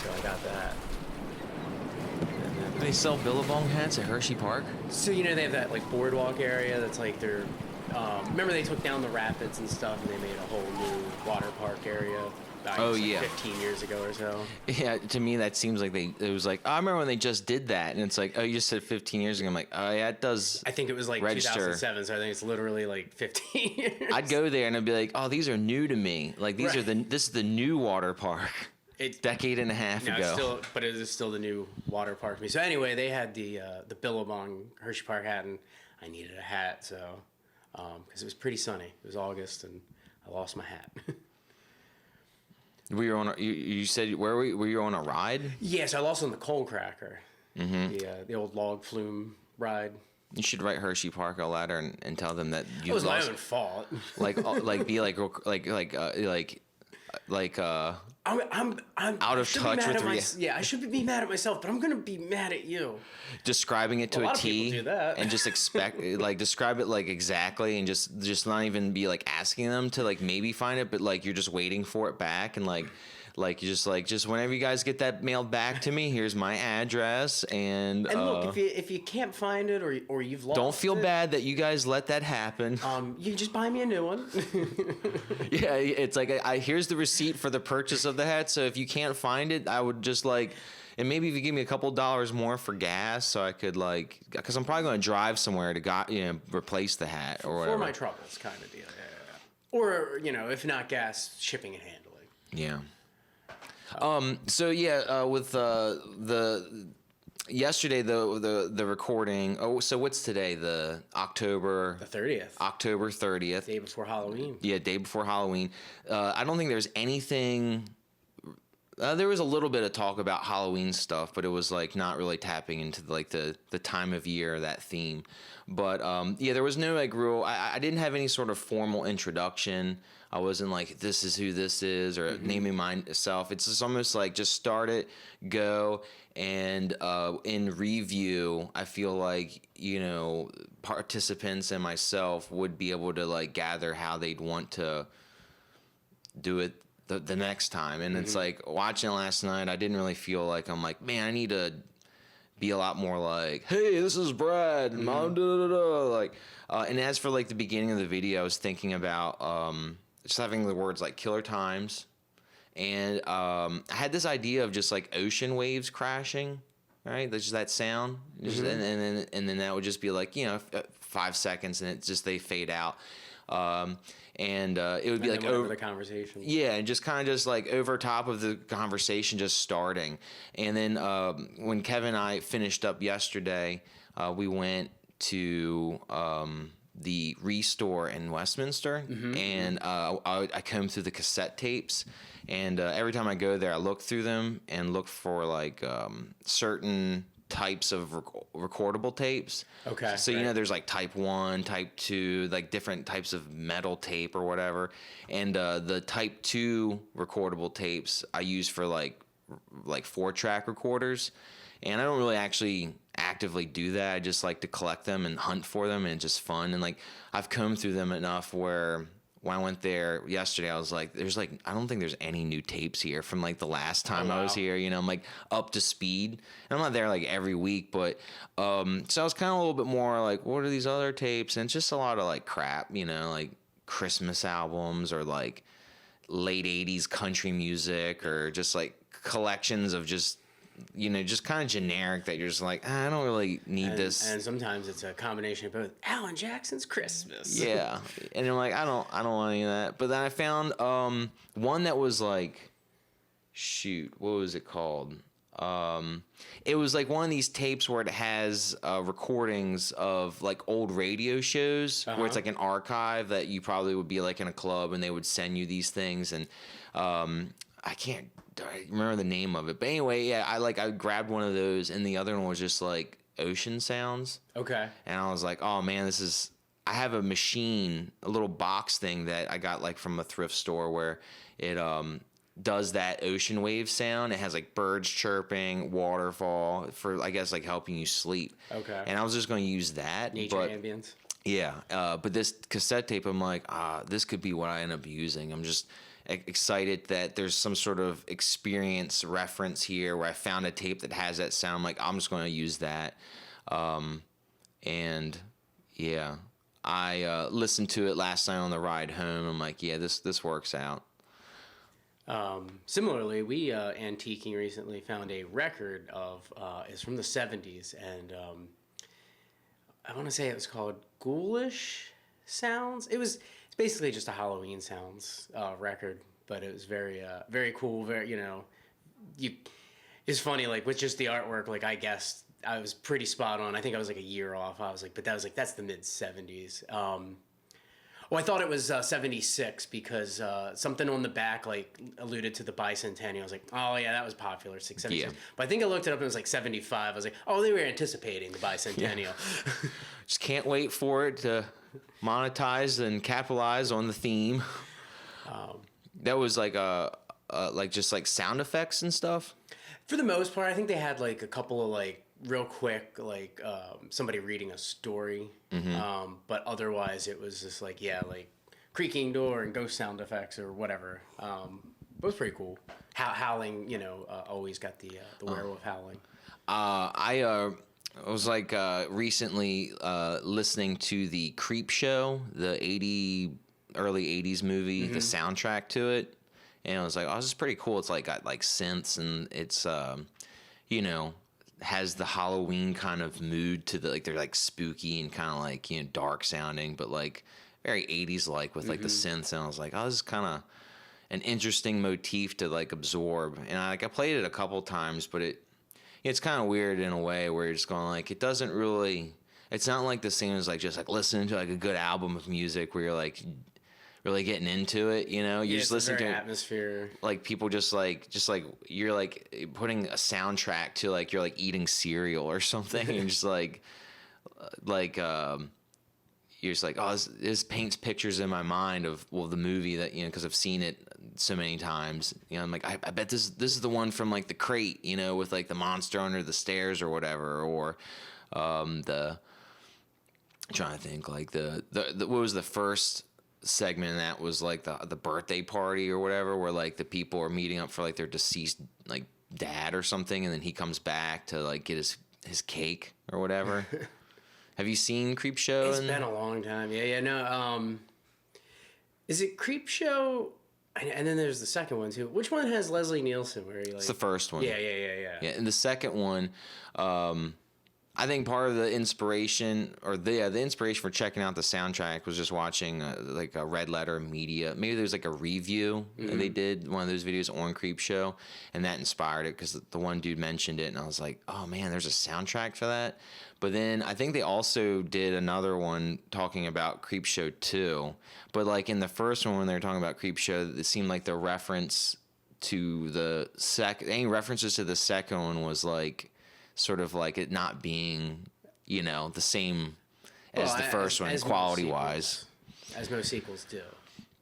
so I got that. They sell Billabong hats at Hershey Park? So they have that like boardwalk area that's like their. Remember they took down the rapids and stuff, and they made a whole new water park area. Oh, yeah. 15 years ago or so. Yeah, to me that seems like it was like, I remember when they just did that, and it's like, oh, you just said 15 years ago. I'm like, oh yeah, it does. I think it was like register. 2007, so I think it's literally like 15 years. I'd go there and I'd be like, oh, these are new to me. Like these Right. this is the new water park. It's Decade and a half no, ago. it's still, but it is still the new water park to me. So anyway, they had the Billabong Hershey Park hat, and I needed a hat, so because it was pretty sunny. It was August, and I lost my hat. We were on. You said were you on a ride? Yes, I lost on the coal cracker, the old log flume ride. You should write Hershey Park a letter and tell them that you It was lost. my own fault. Be I'm out of touch with yeah, I should be mad at myself, but I'm gonna be mad at you. describing it to A lot a of people T do that. and just expect describe it like exactly and just not even be like asking them to like maybe find it, but like you're just waiting for it back and like you just whenever you guys get that mailed back to me, here's my address and look, if you can't find it or you've lost don't feel it, bad that you guys let that happen. you can just buy me a new one. Yeah, it's like I here's the receipt for the purchase of the hat. So if you can't find it, I would just and maybe if you give me a couple dollars more for gas, so I could because I'm probably going to drive somewhere to replace the hat or whatever. For my troubles, kind of deal. Yeah. Or if not gas, shipping and handling. Yeah. So yeah, with the yesterday the recording. Oh, so what's today? The 30th. October 30th. Day before Halloween. Yeah, day before Halloween. I don't think there's anything. There was a little bit of talk about Halloween stuff, but it was like not really tapping into the time of year, that theme. But yeah, there was no like real. I didn't have any sort of formal introduction. I wasn't like, this is who this is, or naming myself. It's just almost like just start it, go, and in review, I feel like participants and myself would be able to like gather how they'd want to do it the next time. And it's like watching it last night, I didn't really feel like I'm like, man, I need to be a lot more like, hey, this is Brad, and and as for like the beginning of the video, I was thinking about just having the words like killer times, and I had this idea of just like ocean waves crashing, right? There's just that sound, and then that would just be like 5 seconds, and they fade out. It would be like over the conversation. Yeah, and just kind of just like over top of the conversation just starting. And then when Kevin and I finished up yesterday, we went to the Restore in Westminster, and I combed through the cassette tapes. And every time I go there, I look through them and look for like certain types of recordable tapes. Okay. So there's like type 1, type 2, like different types of metal tape or whatever. And the type 2 recordable tapes I use for like 4-track recorders. And I don't really actually actively do that. I just like to collect them and hunt for them, and it's just fun. And like I've combed through them enough where when I went there yesterday, I was like, I don't think there's any new tapes here from like the last time I was here. I'm like up to speed. And I'm not there like every week, but so I was kind of a little bit more like, what are these other tapes? And it's just a lot of like crap, like Christmas albums or like late 80s country music, or just like collections of just just kind of generic that you're just like, I don't really need this. And sometimes it's a combination of both. Alan Jackson's Christmas. Yeah. And I'm like, I don't want any of that. But then I found one that was like, shoot, what was it called? It was like one of these tapes where it has recordings of like old radio shows, where it's like an archive that you probably would be like in a club and they would send you these things. And I can't remember the name of it, but anyway, yeah, I grabbed one of those, and the other one was just like ocean sounds. Okay. And I was like, oh man, I have a machine, a little box thing that I got like from a thrift store where it does that ocean wave sound. It has like birds chirping, waterfall for, I guess, like helping you sleep. Okay. And I was just going to use that. Nature ambience. Yeah. But this cassette tape, I'm like, this could be what I end up using. excited that there's some sort of experience reference here where I found a tape that has that sound. I'm like, I'm just going to use that. And yeah, I listened to it last night on the ride home. I'm like, yeah, this works out. Similarly, we antiquing recently found a record of it's from the 70s, and I want to say it was called Ghoulish Sounds. It's basically just a Halloween sounds record, but it was very cool. Very, it's funny, like with just the artwork. Like I guessed I was pretty spot on. I think I was like a year off. I was like, but that was like that's the mid 70s. Well, I thought it was 76 because something on the back like alluded to the bicentennial. I was like, oh yeah, that was popular, 676. Yeah. But I think I looked it up and it was like 75. I was like, oh, they were anticipating the bicentennial. Just can't wait for it to monetize and capitalize on the theme. That was like just like sound effects and stuff. For the most part, I think they had like a couple of like real quick, like somebody reading a story. Mm-hmm. But otherwise, it was just like, like creaking door and ghost sound effects or whatever. It was pretty cool. Howling, always got the werewolf howling. I was like recently listening to the Creep Show, the early 80s movie, the soundtrack to it. And I was like, oh, this is pretty cool. It's like got like synths and it's, has the Halloween kind of mood to the, like, they're like spooky and kind of like, dark sounding, but like very 80s like with like the synths. And I was like, oh, this is kind of an interesting motif to like absorb. And I played it a couple times, but it's kind of weird in a way where you're just going like, it doesn't really, it's not like the same as like just like listening to like a good album of music where you're like really getting into it, you're just listening to atmosphere. Like people just like you're like putting a soundtrack to like you're like eating cereal or something and just like you're just like, oh, this paints pictures in my mind of the movie that because I've seen it so many times. I'm like, I bet this is the one from like The Crate, with like the monster under the stairs or whatever, or I'm trying to think like the what was the first segment, and that was like the birthday party or whatever, where like the people are meeting up for like their deceased like dad or something, and then he comes back to like get his cake or whatever. Have you seen Creep Show? It's been a long time. No. Is it Creep Show? And then there's the second one too. Which one has Leslie Nielsen? Where he like? It's the first one. Yeah. Yeah, and the second one, I think part of the inspiration, or the inspiration for checking out the soundtrack was just watching like a Red Letter Media. Maybe there's like a review that they did, one of those videos on Creep Show, and that inspired it because the one dude mentioned it, and I was like, oh man, there's a soundtrack for that. But then I think they also did another one talking about Creep Show 2. But like in the first one, when they were talking about Creep Show, it seemed like the reference to the any references to the second one was like sort of like it not being, the same as the first one, quality-wise. As most sequels do,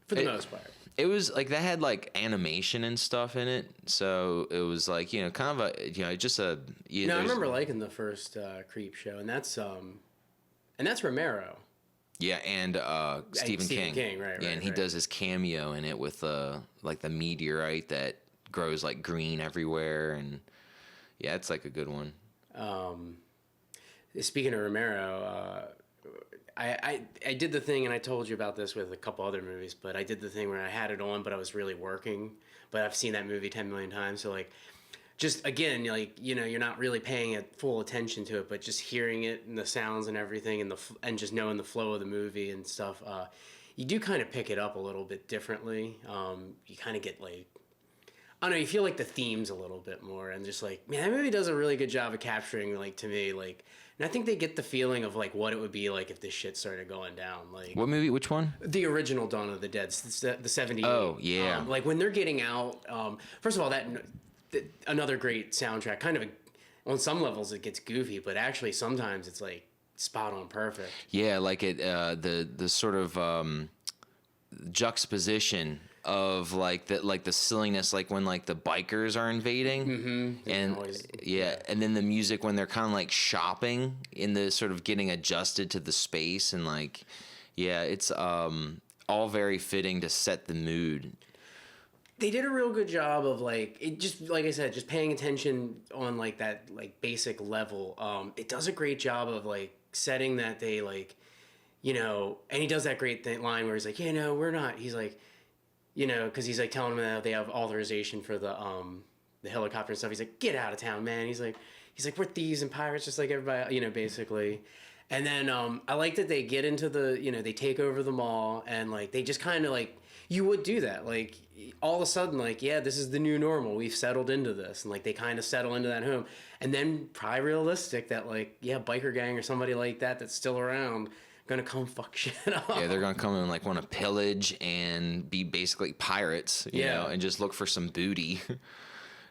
for the most part. It was like that had like animation and stuff in it, so it was like kind of a just a. I remember liking the first Creep Show, and that's Romero. Yeah, and Stephen King. Right. Yeah, and he does his cameo in it with like the meteorite that grows like green everywhere, and yeah, it's like a good one. Speaking of Romero, I did the thing, and I told you about this with a couple other movies, but I did the thing where I had it on, but I was really working. But I've seen that movie 10 million times, so like, just again, like you're not really paying full attention to it, but just hearing it and the sounds and everything, and just knowing the flow of the movie and stuff, you do kind of pick it up a little bit differently. You kind of get like, I don't know, you feel like the themes a little bit more, and just like, man, that movie does a really good job of capturing, like, to me, like, and I think they get the feeling of like what it would be like if this shit started going down. Like, what movie? Which one? The original Dawn of the Dead, the 78. Oh yeah. Like when they're getting out. First of all, that another great soundtrack. Kind of on some levels it gets goofy, but actually sometimes it's like spot on perfect. Yeah, like it the sort of juxtaposition of like the silliness, like when like the bikers are invading, and and then the music when they're kind of like shopping in the sort of getting adjusted to the space, and like it's all very fitting to set the mood. They did a real good job of like it, just like I said, just paying attention on like that like basic level. It does a great job of like setting that they like, and he does that great line where he's like, yeah, no, we're not. He's like, because he's like telling them that they have authorization for the helicopter and stuff. He's like, get out of town, man. He's like, we're thieves and pirates, just like everybody, basically. And then I like that they get into they take over the mall and like they just kind of like you would do that like all of a sudden like yeah, this is the new normal, we've settled into this, and like they kind of settle into that home, and then probably realistic that like yeah, biker gang or somebody like that that's still around gonna come fuck shit up. Yeah, they're gonna come and like want to pillage and be basically pirates, you know, and just look for some booty.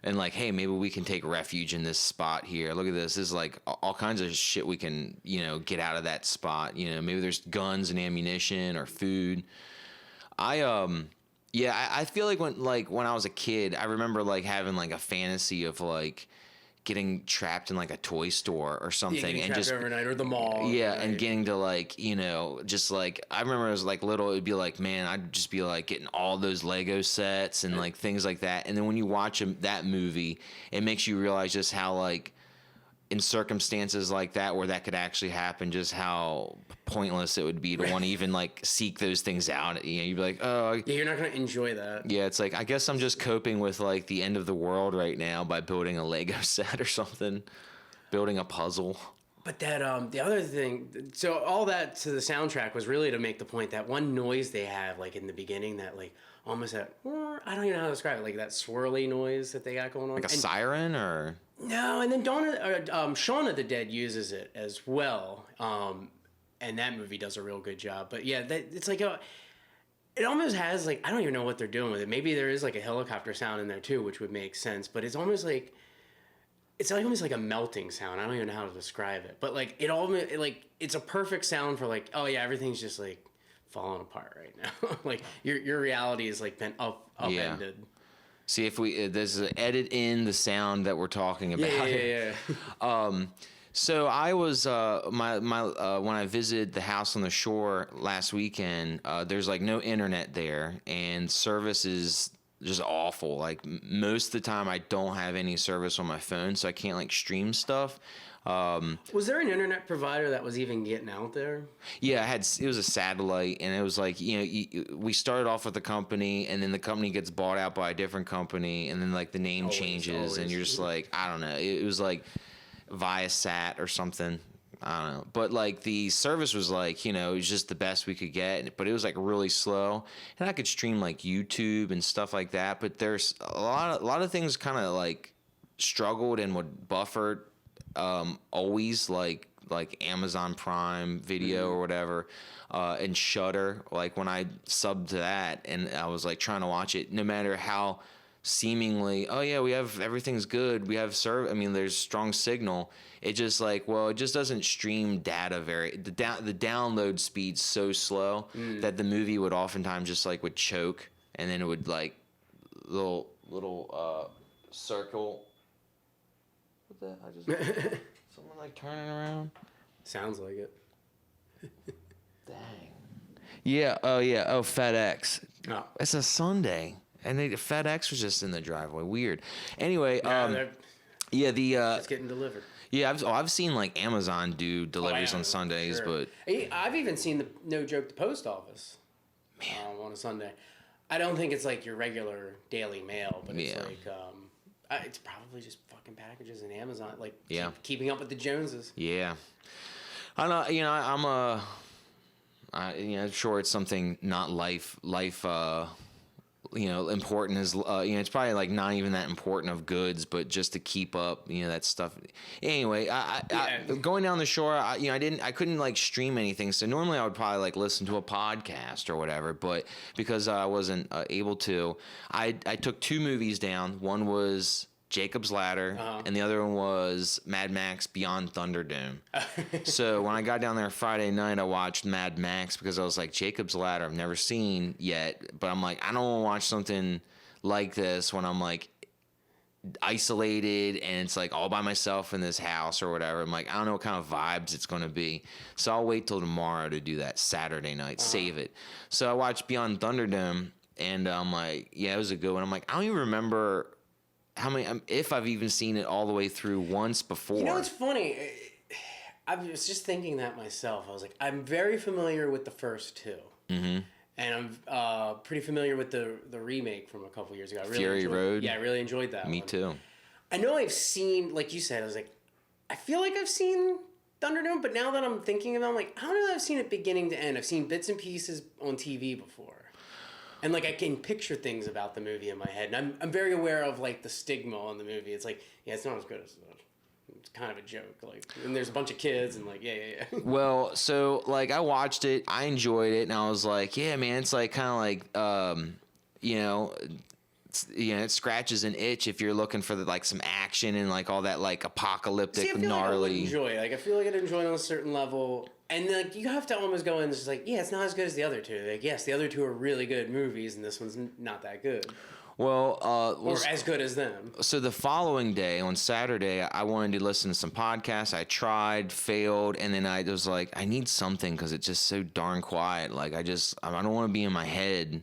And like, hey, maybe we can take refuge in this spot here. Look at this. This is like all kinds of shit we can, get out of that spot. Maybe there's guns and ammunition or food. I feel like when I was a kid, I remember like having like a fantasy of like getting trapped in like a toy store or something, and just overnight, or the mall. Yeah, right. And getting to like, just like I remember as like little, it'd be like, man, I'd just be like getting all those Lego sets and like things like that. And then when you watch that movie, it makes you realize just how like in circumstances like that where that could actually happen, just how pointless it would be to want to even like seek those things out. You'd be like, oh yeah, you're not gonna enjoy that. Yeah, it's like I guess I'm just coping with like the end of the world right now by building a Lego set or something, building a puzzle. But that the other thing, so all that to the soundtrack was really to make the point that one noise they have like in the beginning, that like almost that, I don't even know how to describe it, like that swirly noise that they got going on, like a siren or. No, and then Shaun of the Dead uses it as well, and that movie does a real good job. But yeah, it's like it almost has like, I don't even know what they're doing with it. Maybe there is like a helicopter sound in there too, which would make sense. But it's almost like a melting sound. I don't even know how to describe it. But like it's a perfect sound for like, oh yeah, everything's just like falling apart right now. Like your reality is like been upended. Yeah. See if there's an edit in the sound that we're talking about. Yeah. So I was when I visited the house on the shore last weekend. There's like no internet there, and service is just awful. Like most of the time, I don't have any service on my phone, so I can't like stream stuff. Was there an internet provider that was even getting out there? Yeah, it was a satellite, and it was like, we started off with a company, and then the company gets bought out by a different company, and then like the name changes, and you're just like, I don't know. It was like Viasat or something. I don't know. But like the service was like, it was just the best we could get, but it was like really slow. And I could stream like YouTube and stuff like that, but there's a lot of things kind of like struggled and would buffer always, like Amazon Prime Video or whatever, and Shudder. Like when I subbed to that and I was like trying to watch it, no matter how seemingly, oh yeah, we have, everything's good, we have there's strong signal, it just like, well, it just doesn't stream data the download speed's so slow that the movie would oftentimes just like would choke, and then it would like little circle. What the? I just someone like turning around. Sounds like it. Dang. Yeah. Oh yeah. Oh, FedEx. Oh. It's a Sunday, and FedEx was just in the driveway. Weird. Anyway. It's getting delivered. Yeah, I've seen like Amazon do deliveries on Sundays, sure. But I've even seen no joke, the post office. Man, on a Sunday. I don't think it's like your regular daily mail, but it's like it's probably just fucking packages in Amazon, like keeping up with the Joneses. Yeah, I know. I'm sure it's something not life. Important as it's probably like not even that important of goods, but just to keep up, that stuff. Anyway, I going down the shore, I couldn't like stream anything. So normally I would probably like listen to a podcast or whatever, but because I wasn't able to, I took 2 movies down. One was Jacob's Ladder, and the other one was Mad Max Beyond Thunderdome. So when I got down there Friday night, I watched Mad Max because I was like, Jacob's Ladder I've never seen yet, but I'm like, I don't want to watch something like this when I'm like isolated and it's like all by myself in this house or whatever. I'm like, I don't know what kind of vibes it's going to be. So I'll wait till tomorrow to do that Saturday night, save it. So I watched Beyond Thunderdome. And I'm like, yeah, it was a good one. I'm like, I don't even remember how many, if I've even seen it all the way through once before. You know, it's funny. I was just thinking that myself. I was like, I'm very familiar with the first two. Mm-hmm. And I'm pretty familiar with the remake from a couple years ago. I really Fury Road? Yeah, I really enjoyed that Me one. too. I know I've seen, like you said, I was like, I feel like I've seen Thunderdome, but now that I'm thinking about it, I'm like, I don't know if I've seen it beginning to end. I've seen bits and pieces on TV before. And, like, I can picture things about the movie in my head. And I'm very aware of, like, the stigma on the movie. It's like, yeah, it's not as good as it's kind of a joke. Like, and there's a bunch of kids and, like, yeah. Well, so, like, I watched it. I enjoyed it. And I was like, yeah, man, it's, like, kind of like, it scratches an itch if you're looking for, like, some action and, like, all that, like, apocalyptic, See, I feel gnarly. like I would enjoy it. Like, I feel like I'd enjoy it on a certain level. And, like, you have to almost go in and just like, yeah, it's not as good as the other two. Like, yes, the other two are really good movies, and this one's not that good. Well, or as good as them. So the following day, on Saturday, I wanted to listen to some podcasts. I tried, failed, and then I was like, I need something because it's just so darn quiet. Like, I don't want to be in my head.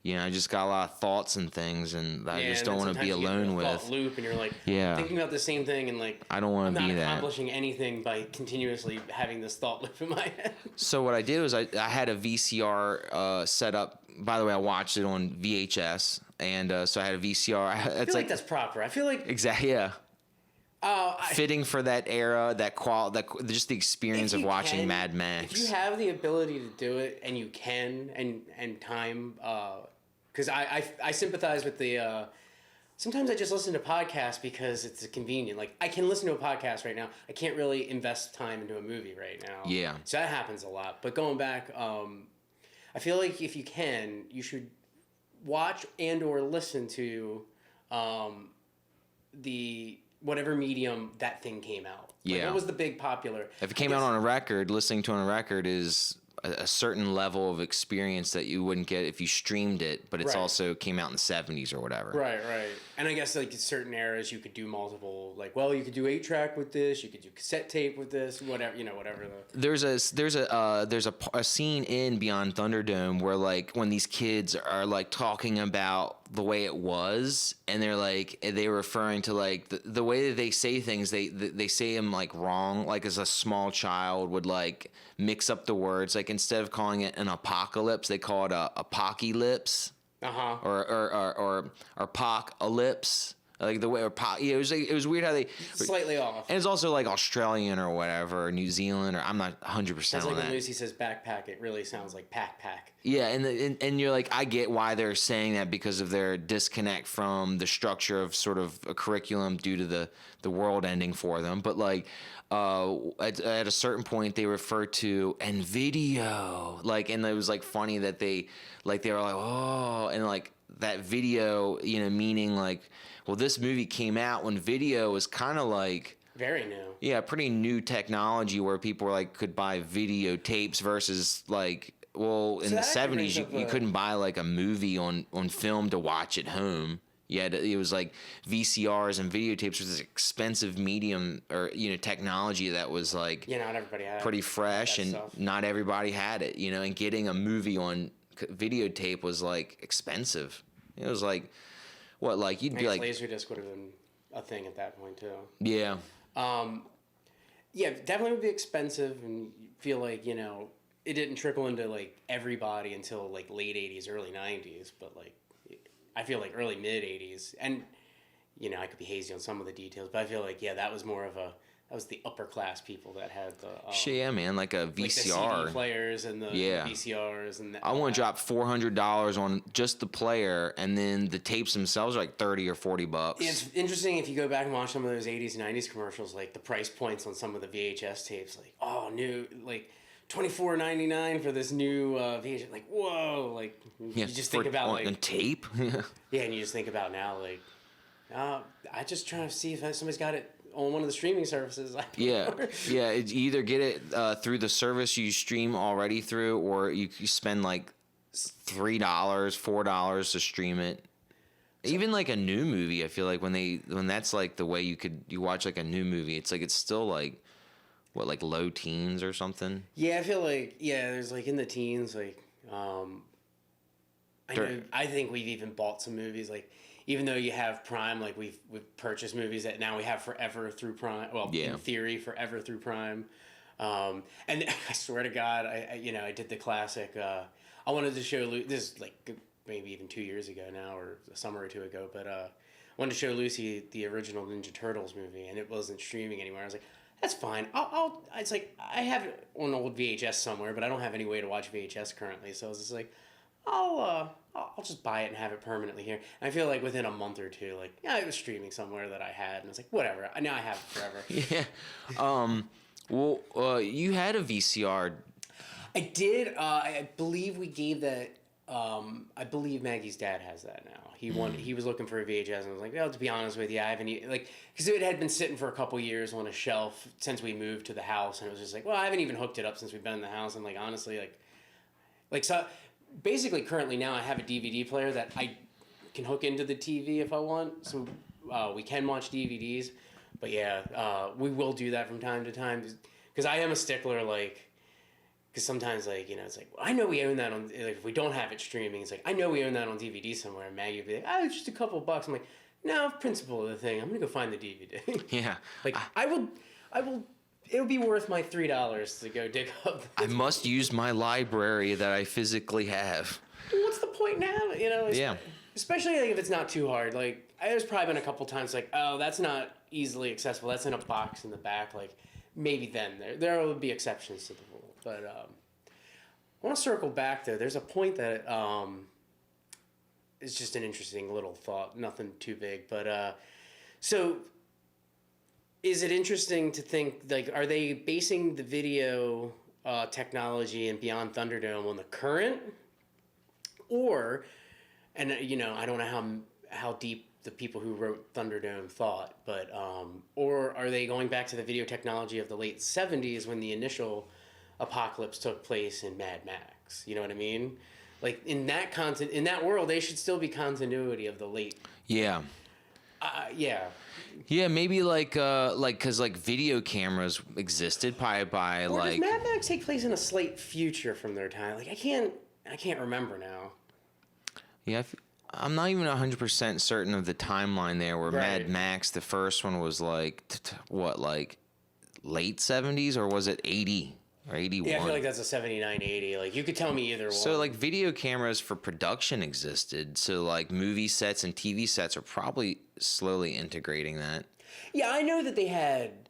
You know, I just got a lot of thoughts and things, and I just don't want to be alone with. Thought loop, and you're like thinking about the same thing, and like I don't want to be that. I'm not accomplishing anything by continuously having this thought loop in my head. So what I did was I had a VCR set up. By the way, I watched it on VHS, and so I had a VCR. I feel like that's proper. I feel like exactly, yeah. Fitting for that era, just the experience of watching Mad Max. If you have the ability to do it, and you can, and time, because I sympathize with the. Sometimes I just listen to podcasts because it's convenient. Like, I can listen to a podcast right now. I can't really invest time into a movie right now. Yeah. So that happens a lot. But going back, I feel like if you can, you should watch and or listen to the whatever medium that thing came out. Like, yeah. What was the big popular? If it came out on a record, listening to it on a record is a certain level of experience that you wouldn't get if you streamed it, but it's also came out in the 70s or whatever. Right. And I guess, like, in certain eras you could do multiple, like, well, you could do 8-track with this, you could do cassette tape with this, whatever, whatever. There's a scene in Beyond Thunderdome where, like, when these kids are, like, talking about the way it was, and they're referring to, like, the way that they say things, they say them, like, wrong, like, as a small child would, like, mix up the words, like, instead of calling it an apocalypse, they call it a apocalypse. Or apocalypse, like the way it was weird how they slightly off, and it's also like Australian or whatever, or New Zealand, or I'm not 100% on that. Like when Lucy says backpack, it really sounds like pack. Yeah, and you're like, I get why they're saying that because of their disconnect from the structure of sort of a curriculum due to the world ending for them, but like. At a certain point, they refer to and video, like, and it was like funny that they were like, oh, and like that video, meaning like, well, this movie came out when video was kind of like very new, pretty new technology where people were like could buy videotapes versus like, well, in the 70s you couldn't buy like a movie on film to watch at home. Yeah, it was like VCRs and videotapes was this expensive medium or technology that was like not everybody had pretty fresh, and not everybody had it. And getting a movie on videotape was like expensive. It was like what, like you'd be like Laserdisc would have been a thing at that point too. Yeah. Yeah, definitely would be expensive, and feel like it didn't trickle into like everybody until like late '80s, early '90s, but like. I feel like early mid '80s, and I could be hazy on some of the details, but I feel like that was more of that was the upper class people that had the yeah, man, like a VCR, like the CD players and the VCRs, and I want to drop $400 on just the player, and then the tapes themselves are like $30 or $40. It's interesting if you go back and watch some of those '80s and '90s commercials, like the price points on some of the VHS tapes, like new like. $24.99 for this new VHS. Like, whoa! Like, you just think about like on tape. Yeah, and you just think about now, like, I just trying to see if somebody's got it on one of the streaming services. Yeah. It's you either get it through the service you stream already through, or you spend like $3, $4 to stream it. Even like a new movie, I feel like when that's like the way you watch like a new movie, it's like it's still like. What, like low teens or something? Yeah, I feel like, there's like in the teens, like, I know. I think we've even bought some movies. Like, even though you have Prime, like we've purchased movies that now we have forever through Prime. Well, in theory, forever through Prime. And I swear to God, I did the classic. I wanted to show this is like maybe even 2 years ago now, or a summer or two ago, but I wanted to show Lucy the original Ninja Turtles movie, and it wasn't streaming anywhere. I was like, that's fine. It's like I have it on old VHS somewhere, but I don't have any way to watch VHS currently. So I was just like, I'll just buy it and have it permanently here. And I feel like within a month or two, like, yeah, it was streaming somewhere that I had, and I was like, whatever. Now I have it forever. Yeah. Well, you had a VCR. I did. I believe we gave that. I believe Maggie's dad has that now. He was looking for a VHS, and I was like, well, to be honest with you, I haven't because it had been sitting for a couple years on a shelf since we moved to the house, and it was just like, well, I haven't even hooked it up since we've been in the house. And like honestly, so basically currently now I have a DVD player that I can hook into the TV if I want, so we can watch DVDs. But yeah, we will do that from time to time because I am a stickler, because sometimes, it's like, well, I know we own that on, if we don't have it streaming, it's like, I know we own that on DVD somewhere, and Maggie would be like, it's just a couple of bucks. I'm like, no, principle of the thing, I'm going to go find the DVD. Yeah. I will, it'll be worth my $3 to go dig up. I must use my library that I physically have. What's the point now? Yeah. Especially if it's not too hard. There's probably been a couple times that's not easily accessible. That's in a box in the back. Maybe then there will be exceptions to the rule. But I want to circle back though. There's a point that is just an interesting little thought. Nothing too big, but so is it interesting to think are they basing the video technology in Beyond Thunderdome on the current, or I don't know how deep the people who wrote Thunderdome thought, but or are they going back to the video technology of the late 70s when the initial apocalypse took place in Mad Max? You know what I mean? In that world, they should still be continuity of the late. Yeah. Yeah. Yeah, maybe because video cameras existed probably by or does Mad Max take place in a slight future from their time? I can't remember now. Yeah, I'm not even 100% certain of the timeline there. Where Right. Mad Max, the first one was late 70s, or was it 80 or 81? Yeah, I feel like that's a 79, 80. You could tell me either one. So video cameras for production existed. So movie sets and TV sets are probably slowly integrating that. Yeah, I know that they had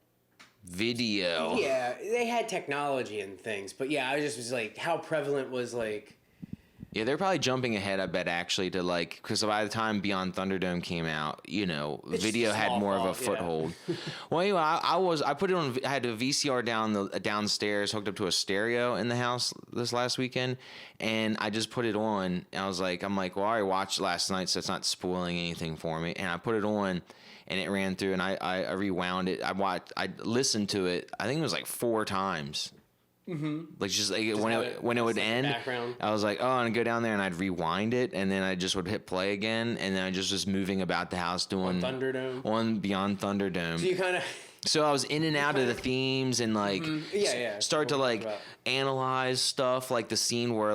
video. Yeah, they had technology and things, but yeah, I just was how prevalent was Yeah, they're probably jumping ahead, I bet, actually, to because by the time Beyond Thunderdome came out, video had more of a foothold. Yeah. Well, anyway, I had a VCR downstairs hooked up to a stereo in the house this last weekend, and I just put it on. And I'm like, well, I already watched last night, so it's not spoiling anything for me. And I put it on, and it ran through, and I rewound it. I listened to it. I think it was 4 times. Mm-hmm. When it would end, background. I was like, oh, and I'd go down there and I'd rewind it, and then I just would hit play again, and then I just was moving about the house doing on Beyond Thunderdome. So you kind of. So I was in and out of the themes and start to analyze stuff, the scene where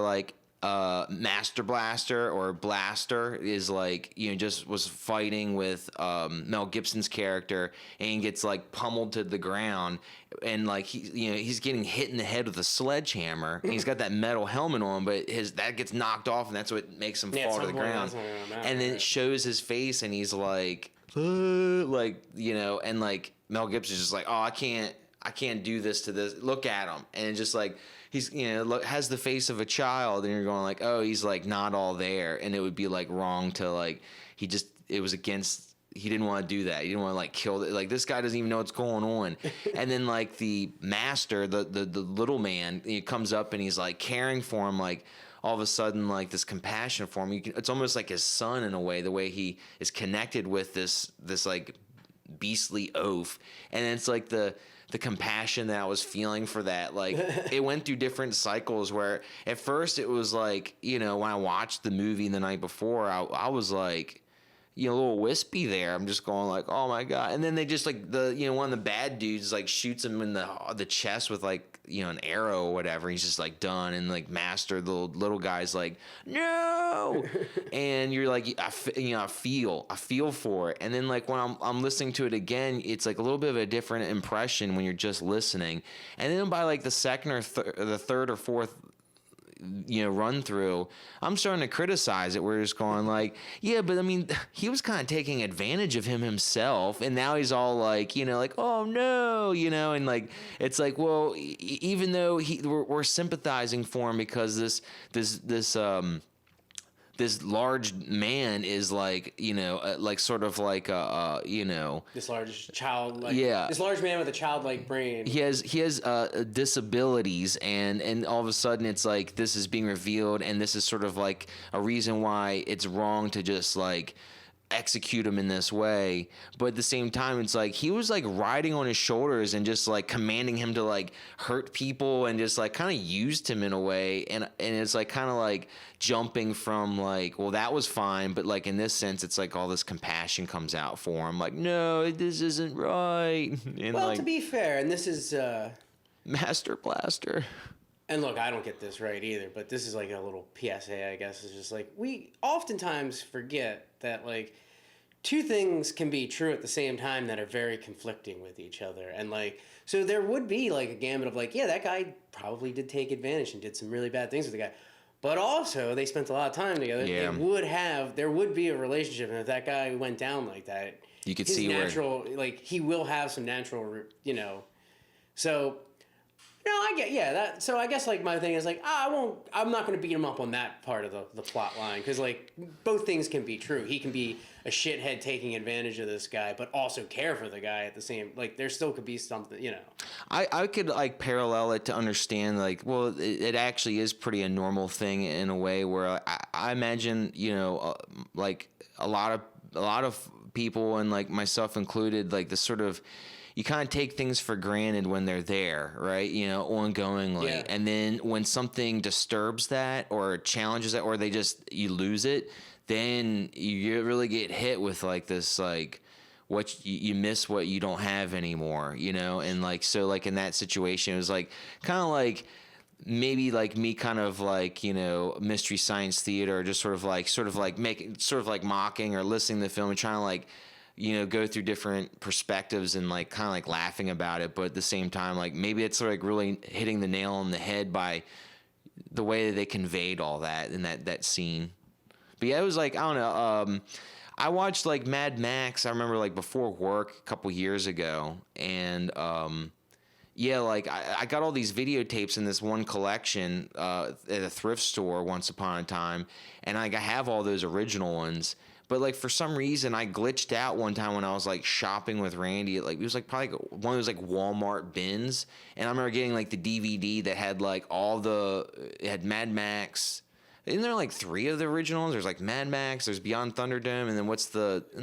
Master Blaster or Blaster is just was fighting with Mel Gibson's character and gets pummeled to the ground, and he's getting hit in the head with a sledgehammer, and he's got that metal helmet on, but that gets knocked off, and that's what makes him fall to the ground. And then it shows his face, and he's and Mel Gibson's just oh, I can't do this to this. Look at him, and just he's has the face of a child, and you're going oh, he's not all there, and it would be wrong to it was against. He didn't want to do that. He didn't want to kill it. This guy doesn't even know what's going on. And then the master, the little man, he comes up and he's caring for him, all of a sudden this compassion for him. It's almost like his son in a way, the way he is connected with this beastly oaf, and it's the compassion that I was feeling for that, it went through different cycles where at first it was when I watched the movie the night before, I was a little wispy there. I'm just going like, oh my god. And then they just like one of the bad dudes like shoots him in the chest with like an arrow or whatever. He's just like done. And like Master, the little guy's like, no. And you're like, I feel for it. And then like when I'm listening to it again, it's like a little bit of a different impression when you're just listening. And then by like the second or the third or fourth run through, I'm starting to criticize it. We're just going like, yeah, but I mean, he was kind of taking advantage of himself, and now he's all like, like, oh no, and like, it's like, well, even though we're sympathizing for him because this large man is like, like sort of like this large child, like, yeah, this large man with a childlike brain. He has disabilities, and all of a sudden it's like this is being revealed, and this is sort of like a reason why it's wrong to just like execute him in this way. But at the same time, it's like he was like riding on his shoulders and just like commanding him to like hurt people, and just like kind of used him in a way, and it's like kind of like jumping from like, well, that was fine, but like in this sense it's like all this compassion comes out for him, like, no, this isn't right. And well, like, to be fair, and this is Master Blaster. And look, I don't get this right either, but this is like a little PSA, I guess. It's just like, we oftentimes forget that like two things can be true at the same time that are very conflicting with each other. And like, so there would be like a gambit of like, yeah, that guy probably did take advantage and did some really bad things with the guy. But also, they spent a lot of time together. Yeah. There would be a relationship, and if that guy went down like that, you could his see natural, like, he will have some natural, so. No, I get, yeah, that, so I guess, like, my thing is, like, I'm not going to beat him up on that part of the plot line, because, like, both things can be true. He can be a shithead taking advantage of this guy, but also care for the guy at the same, like, there still could be something, I could, like, parallel it to understand, like, well, it actually is pretty a normal thing in a way where I imagine, like, a lot of people, and, like, myself included, like, this sort of, you kind of take things for granted when they're there, right? Ongoingly. Yeah. And then when something disturbs that or challenges that, or you lose it, then you really get hit with like this, like, what you miss what you don't have anymore, And like, so like in that situation, it was like, kind of like, maybe like me kind of like, Mystery Science Theater, just sort of like making, sort of like mocking or listening to the film and trying to like, go through different perspectives and like kind of like laughing about it, but at the same time, like maybe it's like really hitting the nail on the head by the way that they conveyed all that in that scene. But yeah, it was like, I don't know. I watched like Mad Max. I remember like before work a couple years ago, and yeah, like I got all these videotapes in this one collection at a thrift store once upon a time, and like I have all those original ones. But like for some reason I glitched out one time when I was like shopping with Randy. It was like probably one of those like Walmart bins, and I remember getting like the DVD that had like it had Mad Max. Isn't there like 3 of the originals? There's like Mad Max, there's Beyond Thunderdome, and then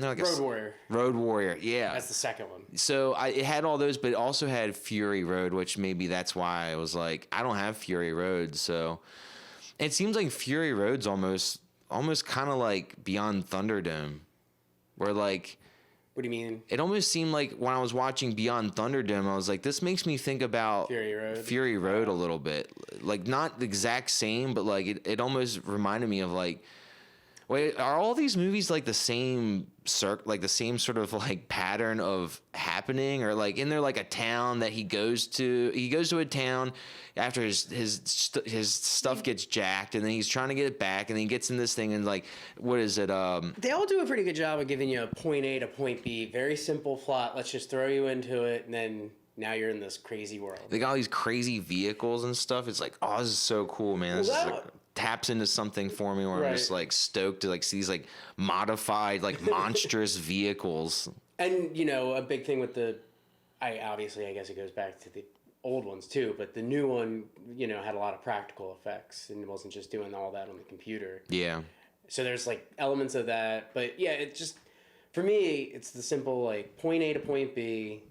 like Road Warrior. Road Warrior, yeah. That's the second one. So it had all those, but it also had Fury Road, which maybe that's why I was like, I don't have Fury Road. So it seems like Fury Road's almost kind of like Beyond Thunderdome, where like, what do you mean? It almost seemed like when I was watching Beyond Thunderdome, I was like, this makes me think about Fury Road a little bit. Like not the exact same, but like it almost reminded me of like, wait, are all these movies like the same like the same sort of like pattern of happening, or like in there like a town that he goes to a town after his stuff gets jacked, and then he's trying to get it back, and then he gets in this thing, and like, what is it? They all do a pretty good job of giving you a point A to point B. Very simple plot. Let's just throw you into it, and then now you're in this crazy world. They got all these crazy vehicles and stuff. It's like, oh, this is so cool, man. This is like, taps into something for me where I'm just like stoked to like see these like modified like monstrous vehicles. And a big thing with I guess it goes back to the old ones too, but the new one had a lot of practical effects and it wasn't just doing all that on the computer. Yeah. So there's like elements of that, but yeah, it just, for me, it's the simple like point A to point B.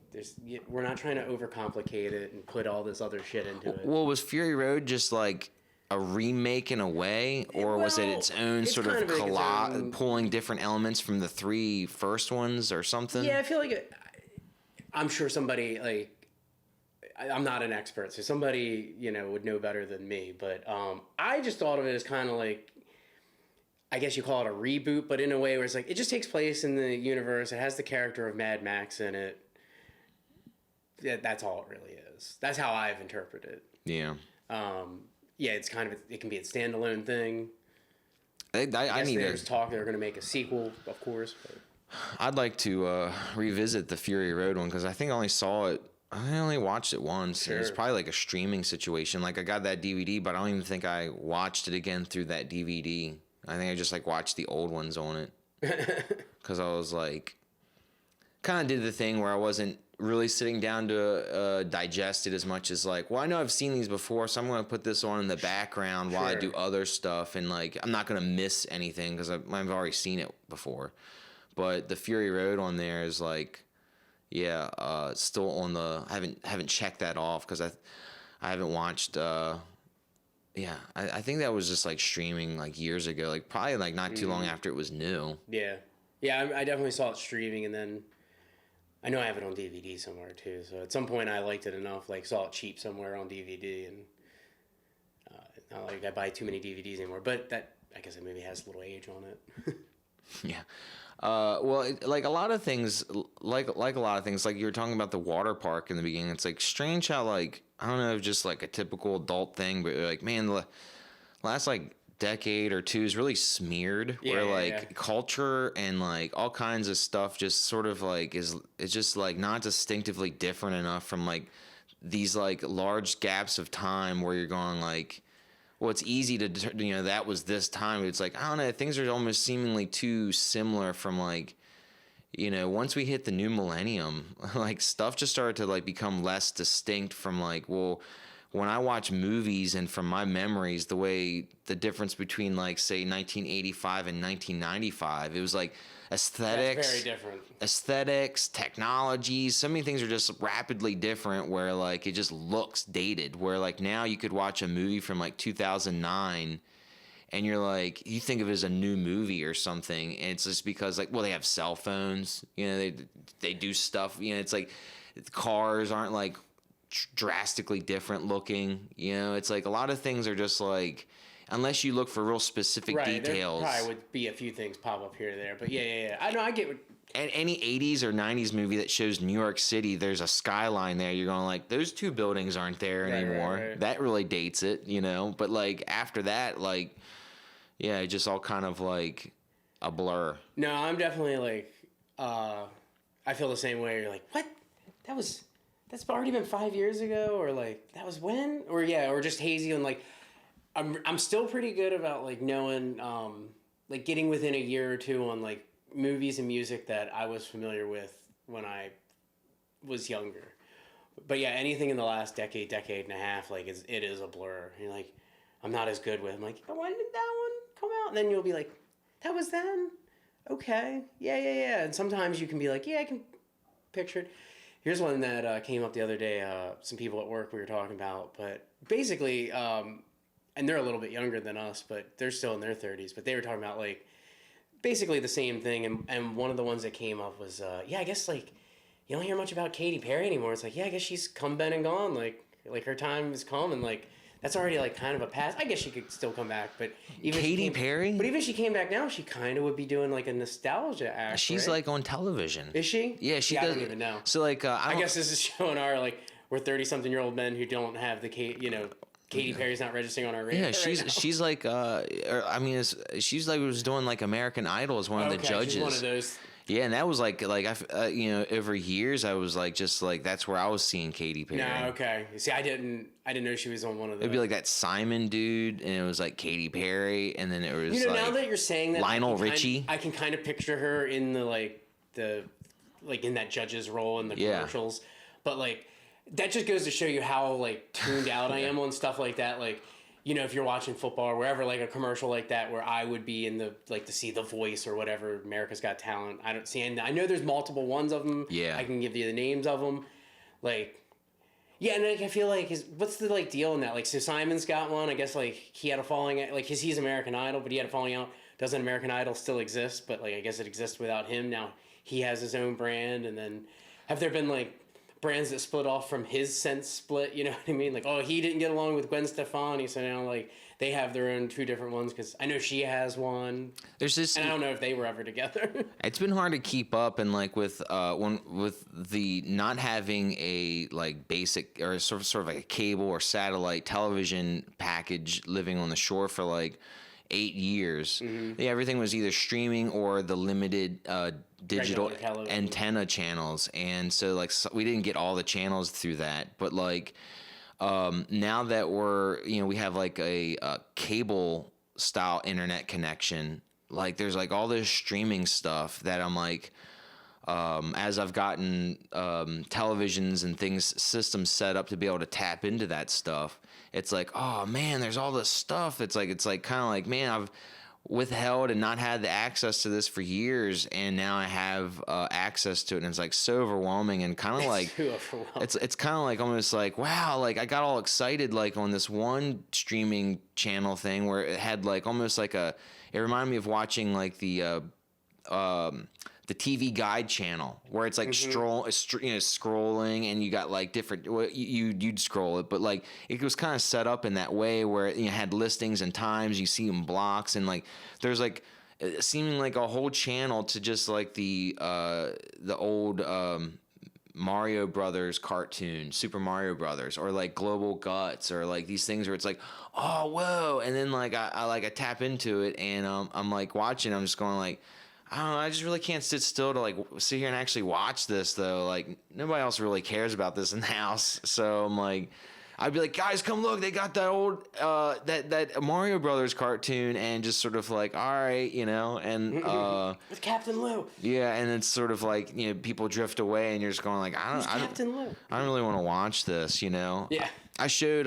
We're not trying to overcomplicate it and put all this other shit into it. Well, was Fury Road just like a remake in a way, or was it Well, its own it's sort of kind of like its own- pulling different elements from the three first ones or something? Yeah, I feel like I'm sure somebody like I'm not an expert, so somebody would know better than me. But I just thought of it as kind of like I guess you call it a reboot, but in a way where it's like it just takes place in the universe. It has the character of Mad Max in it. Yeah, that's all it really is. That's how I've interpreted it. Yeah. Yeah, it's kind of it can be a standalone thing. I need there's talk they're going to make a sequel, of course. But. I'd like to revisit the Fury Road one because I think I only saw it. I only watched it once. Sure. And it's probably like a streaming situation. Like I got that DVD, but I don't even think I watched it again through that DVD. I think I just like watched the old ones on it because I was like, kind of did the thing where I wasn't really sitting down to digest it as much as like, well, I know I've seen these before, so I'm going to put this on in the background while I do other stuff, and like I'm not going to miss anything because I've already seen it before. But the Fury Road on there is like, yeah, still on the. I haven't checked that off because I haven't watched. Yeah, I think that was just like streaming like years ago, like probably like not too long after it was new. Yeah, I definitely saw it streaming, and then I know I have it on DVD somewhere too. So at some point I liked it enough, like saw it cheap somewhere on DVD, and not like I buy too many DVDs anymore. But that I guess it maybe has a little age on it. Yeah. Well, like a lot of things, like a lot of things, like you were talking about the water park in the beginning. It's like strange how like I don't know, just like a typical adult thing, but like man, the last like decade or two is really smeared. Where like culture and like all kinds of stuff just sort of like it's just like not distinctively different enough from like these like large gaps of time where you're going like. Well, it's easy to, that was this time. It's like, I don't know, things are almost seemingly too similar from like, once we hit the new millennium, like stuff just started to like become less distinct from like, well, when I watch movies and from my memories, the way the difference between like, say, 1985 and 1995, it was like aesthetics. That's very different. Aesthetics, technologies, so many things are just rapidly different where like it just looks dated. Where like now you could watch a movie from like 2009 and you're like, you think of it as a new movie or something. And it's just because like, well, they have cell phones, they do stuff, it's like cars aren't like drastically different looking, it's like a lot of things are just like, unless you look for real specific details. There probably would be a few things pop up here or there, but yeah. I know, I get what... And any 80s or 90s movie that shows New York City, there's a skyline there. You're going like, those two buildings aren't there anymore. Right. That really dates it, But like after that, like, yeah, it just all kind of like a blur. No, I'm definitely like, I feel the same way. You're like, what? That's already been 5 years ago? Or like, that was when? Or yeah, or just hazy and like... I'm still pretty good about like knowing like getting within a year or two on like movies and music that I was familiar with when I was younger. But yeah, anything in the last decade and a half, like it is a blur. You're like, I'm not as good with. I'm like, when did that one come out? And then you'll be like, that was then. Okay, yeah. And sometimes you can be like, yeah, I can picture it. Here's one that came up the other day. Some people at work we were talking about, but basically. And they're a little bit younger than us, but they're still in their 30s. But they were talking about, like, basically the same thing. And one of the ones that came up was, I guess, like, you don't hear much about Katy Perry anymore. It's like, yeah, I guess she's come, been, and gone. Like her time has come, and, like, that's already, like, kind of a past. I guess she could still come back, but even Katy Perry? But even if she came back now, she kind of would be doing, like, a nostalgia act, She's, right? like, on television. Is she? Yeah, she does. I don't even know. So, like, I guess this is showing our, like, we're 30-something-year-old men who don't have the, Katy Perry's not registering on our radar. Yeah, she's like she's like was doing like American Idol as one of the judges. She's one of those. Yeah, and that was like over years I was like just like that's where I was seeing Katy Perry. No, okay. See, I didn't know she was on one of those. It'd be like that Simon dude, and it was like Katy Perry, and then it was now that you're saying that, Lionel Richie. I can kind of picture her in the in that judge's role in the commercials, but like. That just goes to show you how, like, tuned out I am on stuff like that. Like, if you're watching football or wherever, like, a commercial like that where I would be in to see The Voice or whatever, America's Got Talent. I don't see, and I know there's multiple ones of them. Yeah. I can give you the names of them. Like, Yeah, and like, I feel like what's the like deal in that? Like, so Simon's got one. I guess like he had a falling out. Like, he's American Idol, but he had a falling out. Doesn't American Idol still exist? But like, I guess it exists without him now. He has his own brand, and then have there been like brands that split off from his sense split? You know what I mean? Like, oh, he didn't get along with Gwen Stefani, so now like they have their own two different ones because I know she has one. There's this, and I don't know if they were ever together. it's been hard to keep up, and like with the not having a like basic or sort of like a cable or satellite television package living on the shore for like 8 years. Yeah, everything was either streaming or the limited digital Regular television. antenna channels, and so like we didn't get all the channels through that. But like now that we have like a cable style internet connection, like there's like all this streaming stuff that I'm like, as I've gotten televisions and systems set up to be able to tap into that stuff, it's like, oh man, there's all this stuff. It's like kind of like, man, I've withheld and not had the access to this for years, and now I have access to it, and it's like so overwhelming and kind of like Too overwhelming. it's kind of like almost like, wow, like I got all excited like on this one streaming channel thing where it had like almost like it reminded me of watching like the TV Guide channel where it's like scrolling, and you got like different. Well, you'd scroll it, but like it was kind of set up in that way where it had listings and times. You see them blocks, and like there's like seeming like a whole channel to just like the old Mario Brothers cartoon, Super Mario Brothers, or like Global Guts, or like these things where it's like, oh whoa, and then like I tap into it, and I'm like watching. I'm just going like, I don't know, I just really can't sit still to like sit here and actually watch this though. Like nobody else really cares about this in the house. So I'm like, I'd be like, guys, come look, they got that old that Mario Brothers cartoon, and just sort of like, all right, and With Captain Lou. yeah, and it's sort of like, people drift away, and you're just going like, Captain Lou? I don't really want to watch this, Yeah. I showed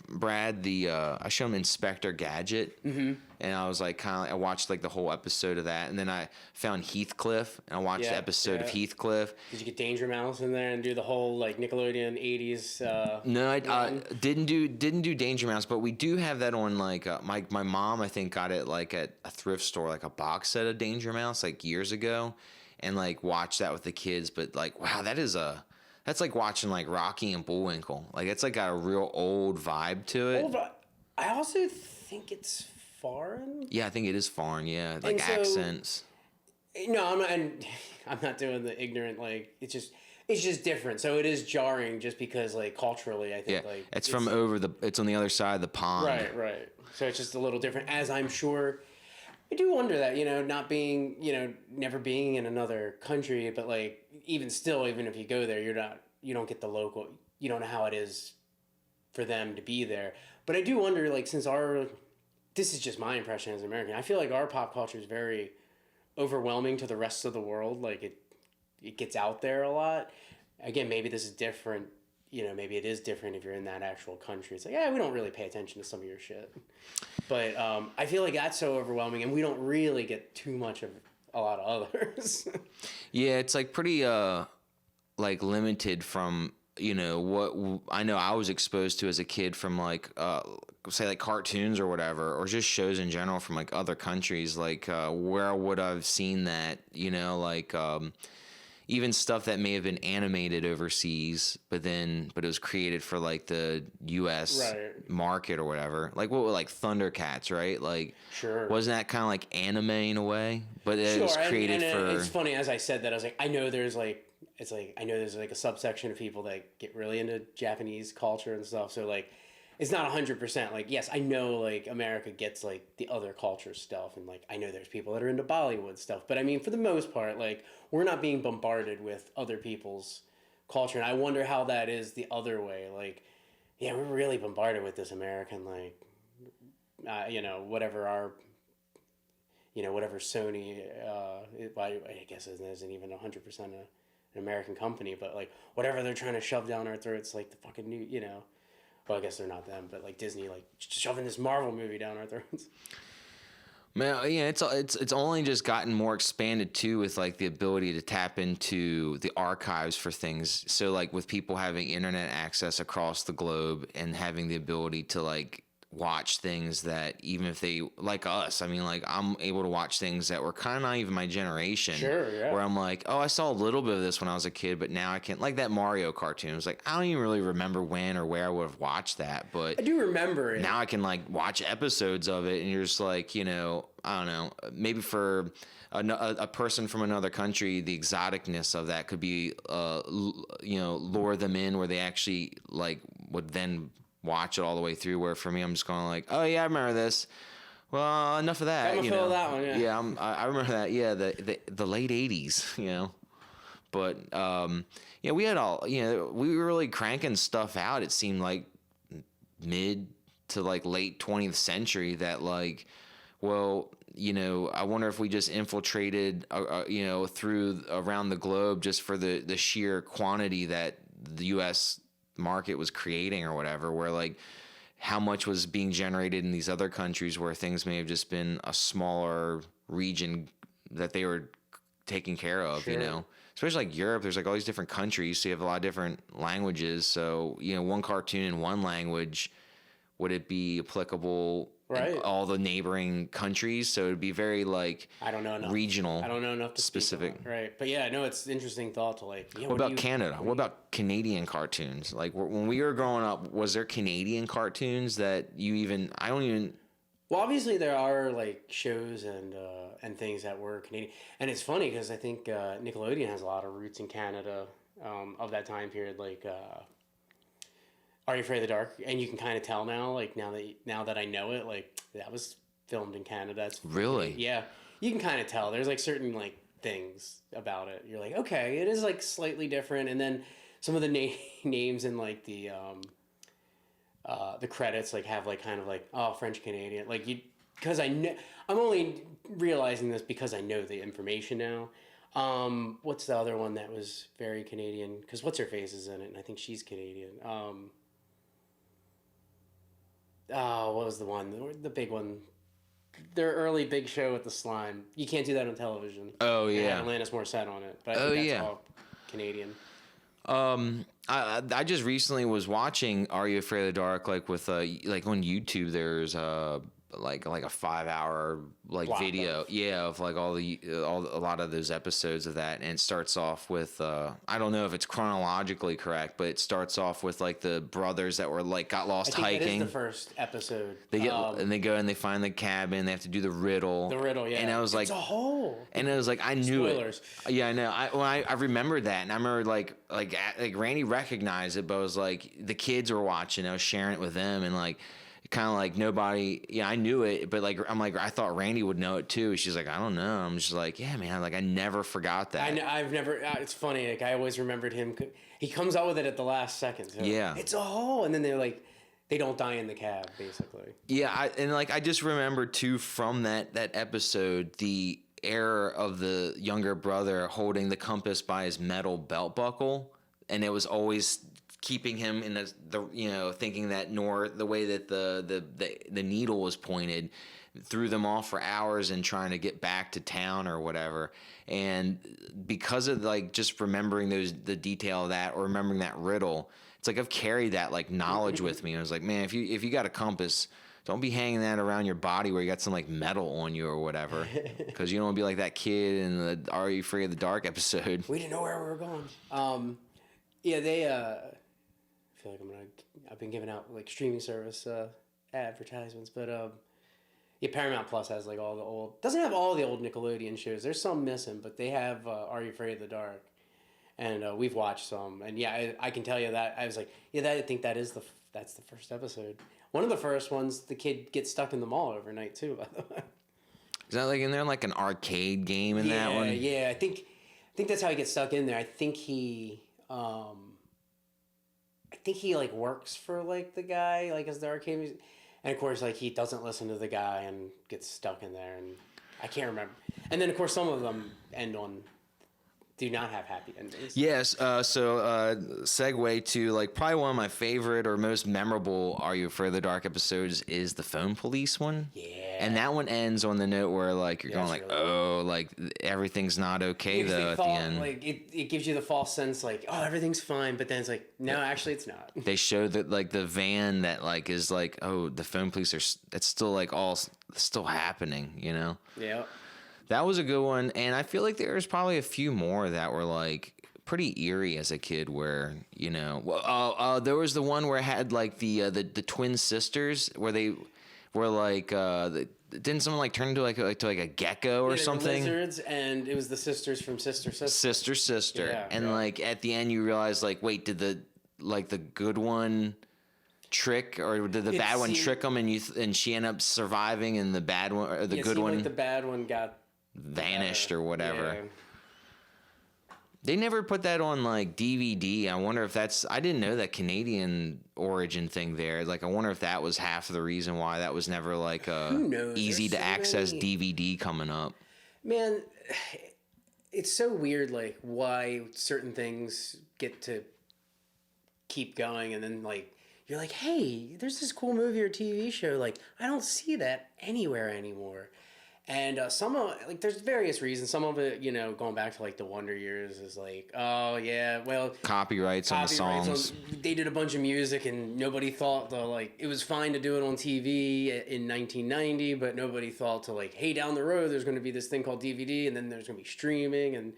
Brad I showed him Inspector Gadget, and I was like I watched like the whole episode of that, and then I found Heathcliff, and I watched the episode of Heathcliff. Did you get Danger Mouse in there and do the whole like Nickelodeon '80s? No, I didn't do Danger Mouse, but we do have that on like my mom, I think, got it like at a thrift store, like a box set of Danger Mouse like years ago, and like watched that with the kids. But like, wow, that's like watching like Rocky and Bullwinkle. Like it's like got a real old vibe to it. I also think it's foreign. Yeah, I think it is foreign. Yeah, like And so- accents. No, I'm not. And I'm not doing the ignorant. Like it's just different. So it is jarring, just because like culturally, I think Yeah, like it's from it's on the other side of the pond. Right. So it's just a little different. As I'm sure, I do wonder that not being never being in another country, but like even still, even if you go there, you don't get the local. You don't know how it is for them to be there. But I do wonder, like, since this is just my impression as an American, I feel like our pop culture is very overwhelming to the rest of the world. Like it gets out there a lot. Again, maybe this is different. Maybe it is different if you're in that actual country. It's like, yeah, we don't really pay attention to some of your shit. But I feel like that's so overwhelming, and we don't really get too much of a lot of others. Yeah, it's like pretty like limited from what I know I was exposed to as a kid from like say like cartoons or whatever, or just shows in general from like other countries. Like where would I've seen that? Like even stuff that may have been animated overseas, but it was created for like the U.S. market or whatever. Like like Thundercats, right? Like, sure, wasn't that kind of like anime in a way? But it was created for. It's funny, as I said that, I was like, I know there's like a subsection of people that get really into Japanese culture and stuff. So like, it's not 100%. Like, yes, I know like America gets like the other culture stuff, and like I know there's people that are into Bollywood stuff. But I mean, for the most part, like we're not being bombarded with other people's culture, and I wonder how that is the other way. Like, yeah, we're really bombarded with this American like, whatever Sony. I guess it isn't even 100% an American company, but like whatever they're trying to shove down our throats, like the fucking new, Well, I guess they're not them, but like Disney, like shoving this Marvel movie down our throats. Man, yeah, it's only just gotten more expanded too, with like the ability to tap into the archives for things. So like with people having internet access across the globe and having the ability to like watch things that, even if they like us, I mean, like I'm able to watch things that were kind of not even my generation. Sure, yeah. Where I'm like, oh, I saw a little bit of this when I was a kid, but now I can't. Like that Mario cartoon. It was like I don't even really remember when or where I would have watched that, but I do remember it. now I can like watch episodes of it, and you're just like, I don't know, maybe for a person from another country, the exoticness of that could be, lure them in where they actually like would then watch it all the way through. Where for me, I'm just going like, oh yeah, I remember this. Well, enough of that. I'm gonna fill that one. Yeah. I remember that. Yeah, the late '80s. But we had all, we were really cranking stuff out. It seemed like mid to like late 20th century that like, well, I wonder if we just infiltrated, through around the globe just for the sheer quantity that the U.S. market was creating or whatever, where like how much was being generated in these other countries where things may have just been a smaller region that they were taking care of, Sure. Especially like Europe, there's like all these different countries, so you have a lot of different languages. So, one cartoon in one language, would it be applicable Right. in all the neighboring countries? So it'd be very like I don't know enough. regional. I don't know enough to specific. Speak about. Right. But yeah, no, it's an interesting thought to like. Yeah, What about Canada? What about Canadian cartoons? Like when we were growing up, was there Canadian cartoons that you even? I don't even. Well, obviously there are like shows and things that were Canadian, and it's funny because I think Nickelodeon has a lot of roots in Canada of that time period. Like, Are You Afraid of the Dark? And you can kind of tell now, like now that I know it, like that was filmed in Canada. That's Really? Yeah, you can kind of tell. There's like certain like things about it. You're like, okay, it is like slightly different, and then some of the names in like the credits like have like kind of like French Canadian like you because I know I'm only realizing this because I know the information now. What's the other one that was very Canadian? Because what's her face is in it, and I think she's Canadian. What was the one? The big one. Their early big show with the slime. You can't do that on television. Oh It yeah. had Alanis Morissette on it, but I think that's all Canadian. I just recently was watching Are You Afraid of the Dark, like with like on YouTube. There's like a 5-hour like Block video, of. of like a lot of those episodes of that, and it starts off with I don't know if it's chronologically correct, but it starts off with like the brothers that were like got lost I think hiking. that is the first episode. They get and they go and they find the cabin. They have to do the riddle. The riddle, yeah. And I was like, it's a hole. And it was like I knew Spoilers. it. Yeah, I know. I remembered that, and I remember like Randy recognized it, but I was like the kids were watching. I was sharing it with them, and like kind of like nobody. Yeah, I knew it, but like I'm like I thought Randy would know it too. She's like, I don't know. I'm just like, yeah, man. Like I never forgot that. I've never. It's funny. Like I always remembered him. He comes out with it at the last second. So Yeah. it's a hole, and then they're like, they don't die in the cab, basically. Yeah, I just remember too from that episode the error of the younger brother holding the compass by his metal belt buckle, and it was always keeping him in the thinking that the way that the needle was pointed threw them off for hours and trying to get back to town or whatever. And because of like just remembering the detail of that or remembering that riddle, it's like I've carried that like knowledge with me. I was like, man, if you got a compass, don't be hanging that around your body where you got some like metal on you or whatever, because you don't want to be like that kid in the Are You Afraid of the Dark episode. We didn't know where we were going. Yeah, they. I feel like I've been giving out like streaming service advertisements, but yeah, Paramount Plus has like all the old. Doesn't have all the old Nickelodeon shows. There's some missing, but they have Are You Afraid of the Dark, and we've watched some. And yeah, I can tell you that I was like, yeah, I think that's the first episode. One of the first ones, the kid gets stuck in the mall overnight too. By the way. Is that like in there like an arcade game in that one? Yeah, I think that's how he gets stuck in there. I think he like works for like the guy like as the arcade music. And of course like he doesn't listen to the guy and gets stuck in there, and I can't remember. And then of course some of them do not have happy endings. Yes. So segue to like probably one of my favorite or most memorable Are You Afraid of the Dark episodes is the Phone Police one. Yeah. And that one ends on the note where like you're going like, really oh, like everything's not okay though at the end. Like it gives you the false sense like, oh, everything's fine, but then it's like, no, actually it's not. They show that like the van that like is like, oh, the phone police it's still like all still happening, you know? Yeah. That was a good one, and I feel like there's probably a few more that were like pretty eerie as a kid. Where you know, there was the one where it had like the twin sisters, where they were like, didn't someone like turn into like a gecko or something? Lizards, and it was the sisters from Sister. Yeah, and like at the end you realize like, wait, did the good one trick, or did the bad one trick them, and she ended up surviving, and the bad one or the good one, like the bad one got vanished or whatever. Yeah. They never put that on like DVD. I wonder if I didn't know that Canadian origin thing there. Like I wonder if that was half of the reason why that was never like a easy to access DVD coming up. Man, it's so weird like why certain things get to keep going, and then like you're like, hey, there's this cool movie or TV show, like I don't see that anywhere anymore. And some of like, there's various reasons. Some of it, you know, going back to like the Wonder Years, is like, oh yeah, well, copyrights on the songs. They did a bunch of music, and nobody thought like it was fine to do it on TV in 1990, but nobody thought to like, hey, down the road there's going to be this thing called DVD, and then there's going to be streaming and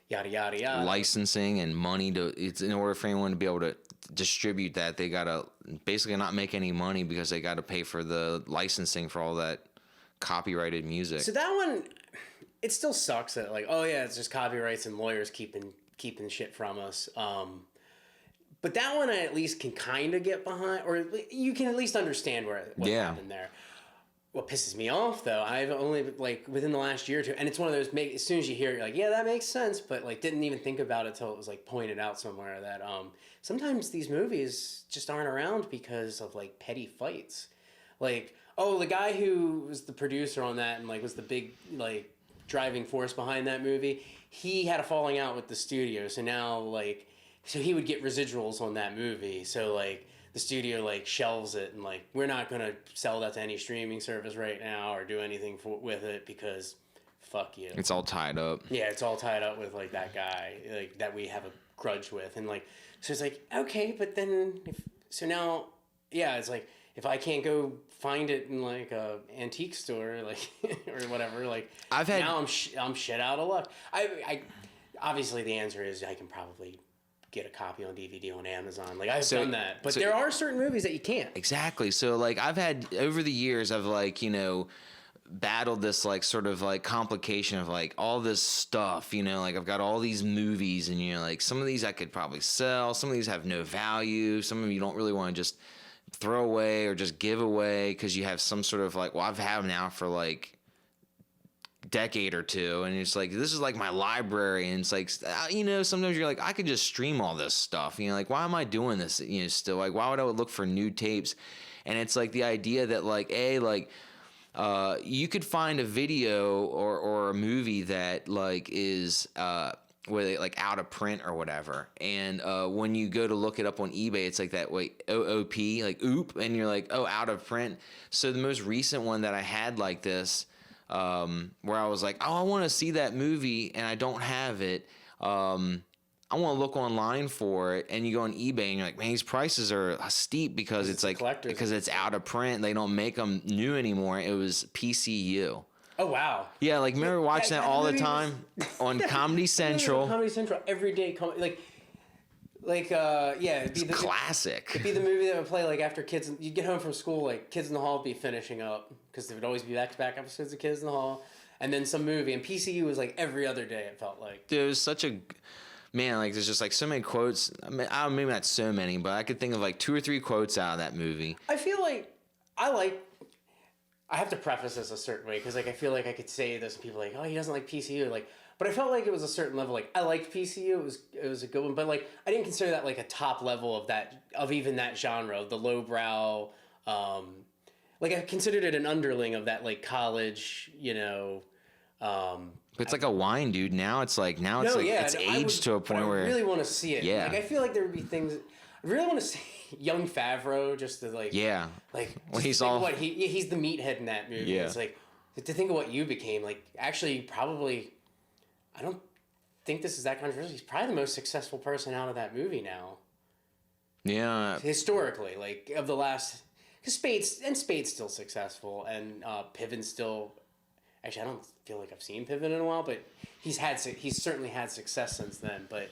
yada yada yada. Licensing and money it's in order for anyone to be able to distribute that, they gotta basically not make any money because they got to pay for the licensing for all that copyrighted music. So that one, it still sucks that like, oh yeah, it's just copyrights and lawyers keeping shit from us. But that one I at least can kind of get behind, or you can at least understand what happened there. What pisses me off though, I've only like within the last year or two, and it's one of those as soon as you hear it, you're like, yeah, that makes sense, but like didn't even think about it till it was like pointed out somewhere that sometimes these movies just aren't around because of like petty fights, like. Oh, the guy who was the producer on that and like was the big like driving force behind that movie, he had a falling out with the studio. So now like, so he would get residuals on that movie. So like the studio like shelves it and like, we're not going to sell that to any streaming service right now or do anything with it because fuck you. It's all tied up. Yeah, it's all tied up with like that guy like that we have a grudge with. And like, so it's like, okay, but then now, yeah, it's like, if I can't go find it in like a antique store, like or whatever, like now I'm shit out of luck. I obviously the answer is I can probably get a copy on DVD on Amazon. Like I've done that, but there are certain movies that you can't. Exactly. So like I've had over the years, I've like battled this like sort of like complication of like all this stuff. Like I've got all these movies, and like some of these I could probably sell. Some of these have no value. Some of them you don't really want to just throw away or just give away because you have some sort of like, well, I've had them now for like decade or two, and it's like this is like my library, and it's like sometimes you're like, I could just stream all this stuff, like why am I doing this, still, like why would I look for new tapes? And it's like the idea that like you could find a video or a movie that like is where they like out of print or whatever, and when you go to look it up on eBay, it's like that OOP, like oop, and you're like, oh, out of print. So the most recent one that I had like this, where I was like, oh, I want to see that movie and I don't have it, I want to look online for it, and you go on eBay and you're like, man, these prices are steep because it's like because it's out of print, they don't make them new anymore. It was PCU. Oh, wow. Yeah, like, remember watching that all the time on Comedy Central. Comedy Central, every day. Yeah. It'd be classic. It'd be the movie that would play, like, after kids. You'd get home from school, like, Kids in the Hall would be finishing up, because there would always be back-to-back episodes of Kids in the Hall, and then some movie. And PCU was, like, every other day, it felt like. Dude, it was such a... Man, like, there's just, like, so many quotes. I mean, maybe not so many, but I could think of, like, 2 or 3 quotes out of that movie. I feel like... I have to preface this a certain way because like I feel like I could say this and people are like, oh, he doesn't like PCU, like, but I felt like it was a certain level. Like I liked PCU, it was a good one, but like I didn't consider that like a top level of even that genre, the lowbrow. Like I considered it an underling of that like college, But it's like a wine, dude. Now it's aged to a point where I really want to see it. Yeah. Like I feel like there would be things. I really want to see young Favreau just to Yeah. like When just he's think of all- what he's the meathead in that movie. Yeah. It's like to think of what you became. Like actually, probably, I don't think this is that controversial. He's probably the most successful person out of that movie now, Yeah. historically. Like of the last, because Spade's still successful, and Piven's still. Actually, I don't feel like I've seen Piven in a while, but he's certainly had success since then. But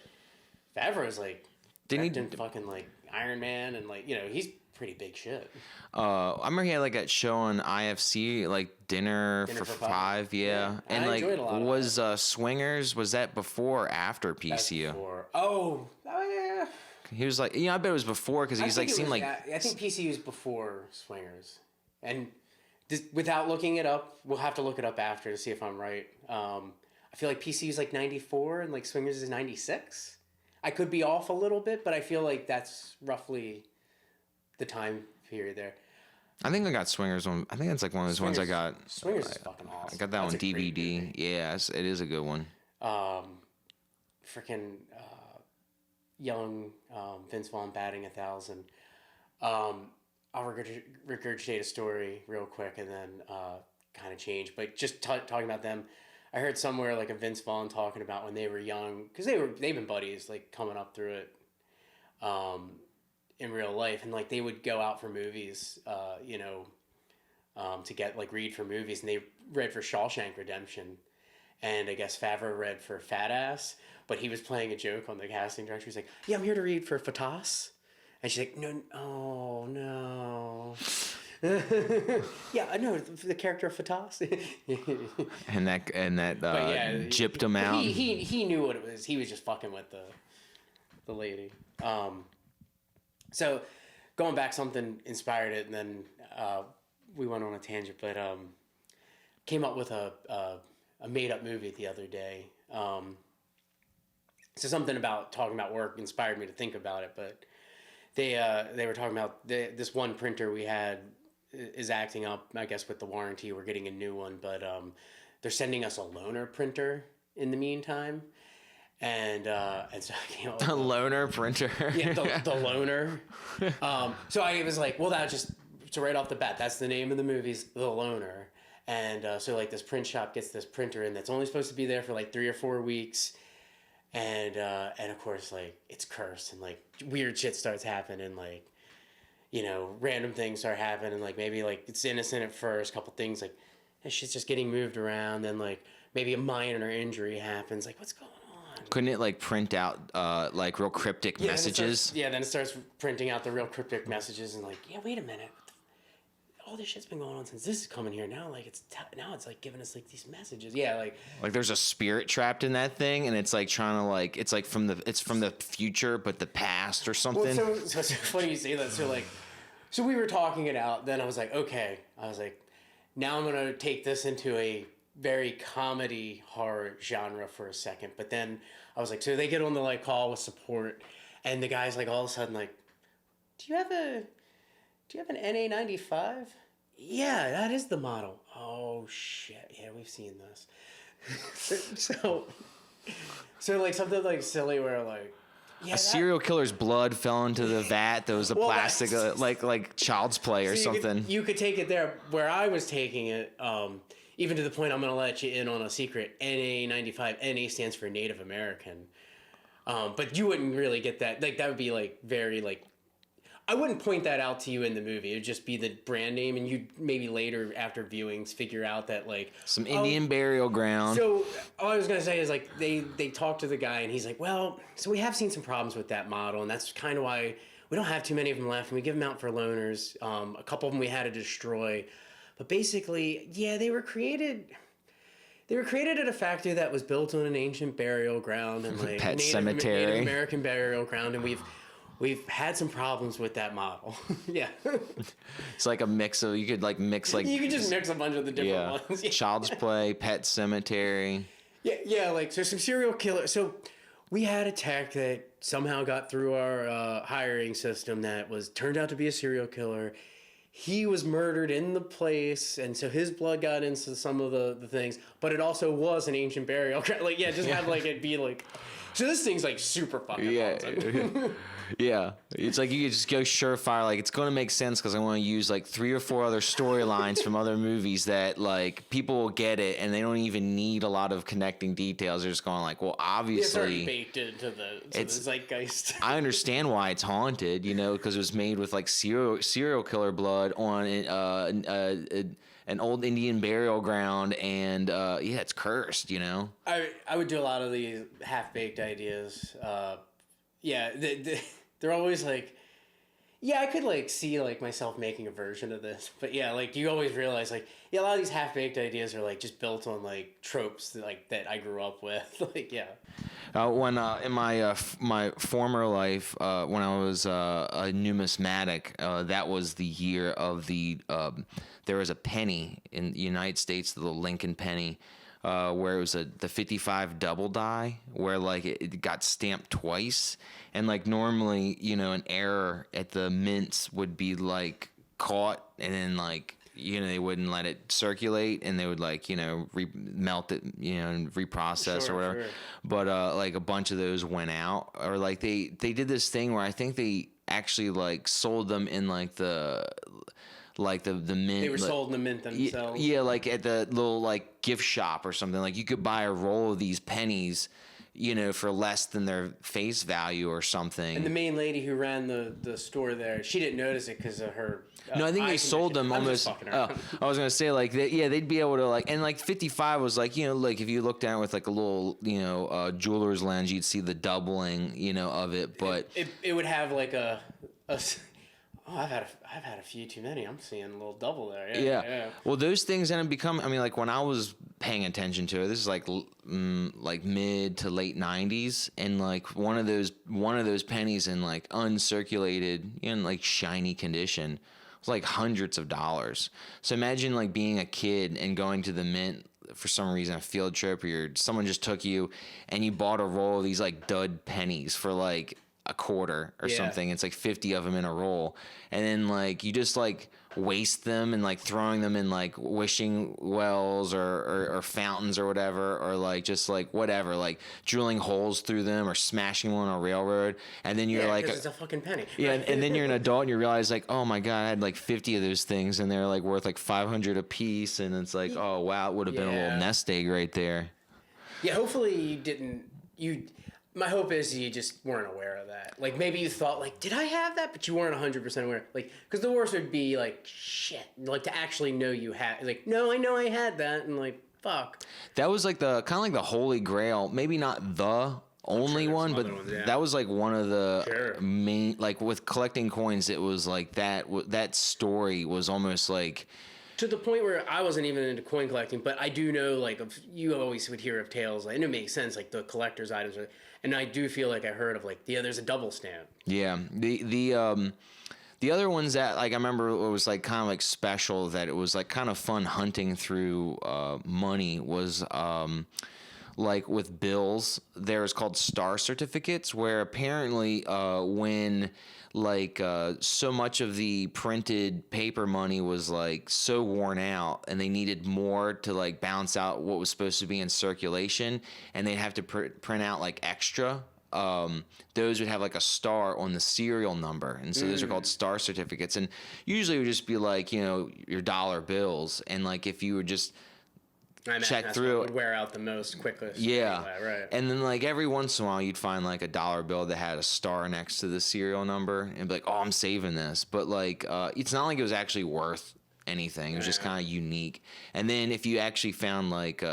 Favreau's like directing fucking like Iron Man, and like he's pretty big shit. I remember he had like that show on IFC, like Dinner for Five, yeah. And I like, enjoyed a lot of was Swingers, was that before or after PCU? Oh yeah. He was like, I bet it was before because he's like seemed like. I think PCU was before Swingers, and without looking it up, we'll have to look it up after to see if I'm right. I feel like PCU is like 94 and like Swingers is 96. I could be off a little bit, but I feel like that's roughly the time period there. I think I got Swingers on. I think it's like one of those ones I got. Swingers is fucking awesome. I got that on DVD. Yes, it is a good one. Freaking young Vince Vaughn batting 1,000. I'll regurgitate a story real quick and then kind of change. But just talking about them, I heard somewhere like a Vince Vaughn talking about when they were young, because they've been buddies like coming up through it in real life, and like they would go out for movies, to get like read for movies, and they read for Shawshank Redemption, and I guess Favreau read for Fat Ass, but he was playing a joke on the casting director. He's like, "Yeah, I'm here to read for Fatas," and she's like, "No, oh no." Yeah, I know the character of Fatas. and that gypped him out. He knew what it was. He was just fucking with the lady. So going back, something inspired it, and then we went on a tangent, but came up with a made up movie the other day. So something about talking about work inspired me to think about it, but they were talking about this one printer we had is acting up, I guess, with the warranty. We're getting a new one, but they're sending us a loaner printer in the meantime. And so I came up with the loaner printer. Yeah, the loaner. So I was like, well, so right off the bat, that's the name of the movie's The Loaner. And so like this print shop gets this printer in that's only supposed to be there for like 3 or 4 weeks. And of course, like, it's cursed, and like weird shit starts happening, like, random things start happening, like maybe like it's innocent at first, couple things like that shit's just getting moved around, then like maybe a minor injury happens, like what's going on? Couldn't it like print out like real cryptic messages? Then it starts printing out the real cryptic messages, and like, yeah, wait a minute. All this shit's been going on since this is coming here now. Like it's like giving us like these messages. Yeah, like there's a spirit trapped in that thing, and it's like trying to like it's like from the future, but the past or something. Well, so it's funny you say that. So we were talking it out. Then I was like, okay. I was like, now I'm gonna take this into a very comedy horror genre for a second. But then I was like, so they get on the like call with support, and the guy's like all of a sudden like, do you have an NA95? Yeah, that is the model. Oh shit! Yeah, we've seen this. so like something like silly where like, yeah, a serial killer's blood fell into the vat. That was a plastic, like child's play or something. You could take it there. Where I was taking it, even to the point I'm going to let you in on a secret. NA95. NA stands for Native American. But you wouldn't really get that. Like that would be like very like. I wouldn't point that out to you in the movie. It would just be the brand name, and you'd maybe later, after viewings, figure out that, like... Some Indian burial ground. So, all I was going to say is, like, they talked to the guy, and he's like, well, so we have seen some problems with that model, and that's kind of why we don't have too many of them left, and we give them out for loaners. A couple of them we had to destroy. But basically, yeah, they were created at a factory that was built on an ancient burial ground, and, like... Pet cemetery. Native American burial ground, and We've had some problems with that model. Yeah. It's like a mix of, you could like mix like... You could just mix a bunch of the different ones. Yeah. Child's Play, Pet Cemetery. Yeah, like, so some serial killers. So we had a tech that somehow got through our hiring system that turned out to be a serial killer. He was murdered in the place, and so his blood got into some of the things, but it also was an ancient burial. Like, yeah, just have like it be like... So this thing's like super fucking long. Yeah, it's like you could just go surefire. Like it's going to make sense because I want to use like 3 or 4 other storylines from other movies that like people will get it, and they don't even need a lot of connecting details. They're just going like, well, obviously, it's already baked into the zeitgeist. I understand why it's haunted, because it was made with like serial killer blood on an old Indian burial ground, and it's cursed. I would do a lot of these half-baked ideas. They're always like, I could like see like myself making a version of this, but like you always realize like, a lot of these half-baked ideas are like just built on like tropes that I grew up with. When in my former life, when I was a numismatic, that was the year of the there was a penny in the United States, the Lincoln penny, where it was the 55 double die, where like it got stamped twice, and like normally an error at the mints would be like caught, and then like they wouldn't let it circulate, and they would like melt it and reprocess or whatever. Sure. But like a bunch of those went out, or like they did this thing where I think they actually like sold them in like the mint. They were sold in the mint themselves. Yeah, like at the little like gift shop or something. Like you could buy a roll of these pennies, for less than their face value or something. And the main lady who ran the store there, she didn't notice it because of her. No, I think they sold them almost. I was gonna say like they'd be able to like, and like 55 was like like if you look down with like a little jeweler's lens, you'd see the doubling of it, but it would have like a I've had a few too many. I'm seeing a little double there. Yeah. Well, those things ended up becoming. I mean, like when I was paying attention to it, this is like mid to late '90s, and like one of those pennies in like uncirculated, in like shiny condition, was like hundreds of dollars. So imagine like being a kid and going to the mint for some reason, a field trip, or someone just took you and you bought a roll of these like dud pennies for like a quarter or something. It's like 50 of them in a roll, and then like you just like waste them and like throwing them in like wishing wells or fountains or whatever, or like just like whatever, like drilling holes through them or smashing one on a railroad, and then you're like, it's a fucking penny. And then you're an adult and you realize like, oh my god, I had like 50 of those things and they're like worth like 500 a piece, and it's like, oh wow, it would have been a little nest egg right there. Hopefully my hope is you just weren't aware of that. Like, maybe you thought, like, did I have that? But you weren't 100% aware. Like, because the worst would be, like, shit. Like, to actually know you had... Like, no, I know I had that. And, like, fuck. That was, like, the... Kind of like the holy grail. Maybe not the only one, but that was, like, one of the main... Like, with collecting coins, it was, like, that story was almost, like... To the point where I wasn't even into coin collecting, but I do know, like, you always would hear of tales, and it makes sense, like, the collector's items are... And I do feel like I heard of like there's a double stamp. Yeah, the other ones that like I remember it was like kind of like special, that it was like kind of fun hunting through money was like with bills. There's called star certificates, where apparently when like so much of the printed paper money was like so worn out, and they needed more to like balance out what was supposed to be in circulation, and they'd have to print out like extra. Those would have like a star on the serial number, and so those are called star certificates, and usually it would just be like your dollar bills, and like if you would just check through, would wear out the most quickest. Yeah, right. And then like every once in a while you'd find like a dollar bill that had a star next to the serial number, and be like, oh, I'm saving this. But like it's not like it was actually worth anything. It was just kind of unique. And then if you actually found like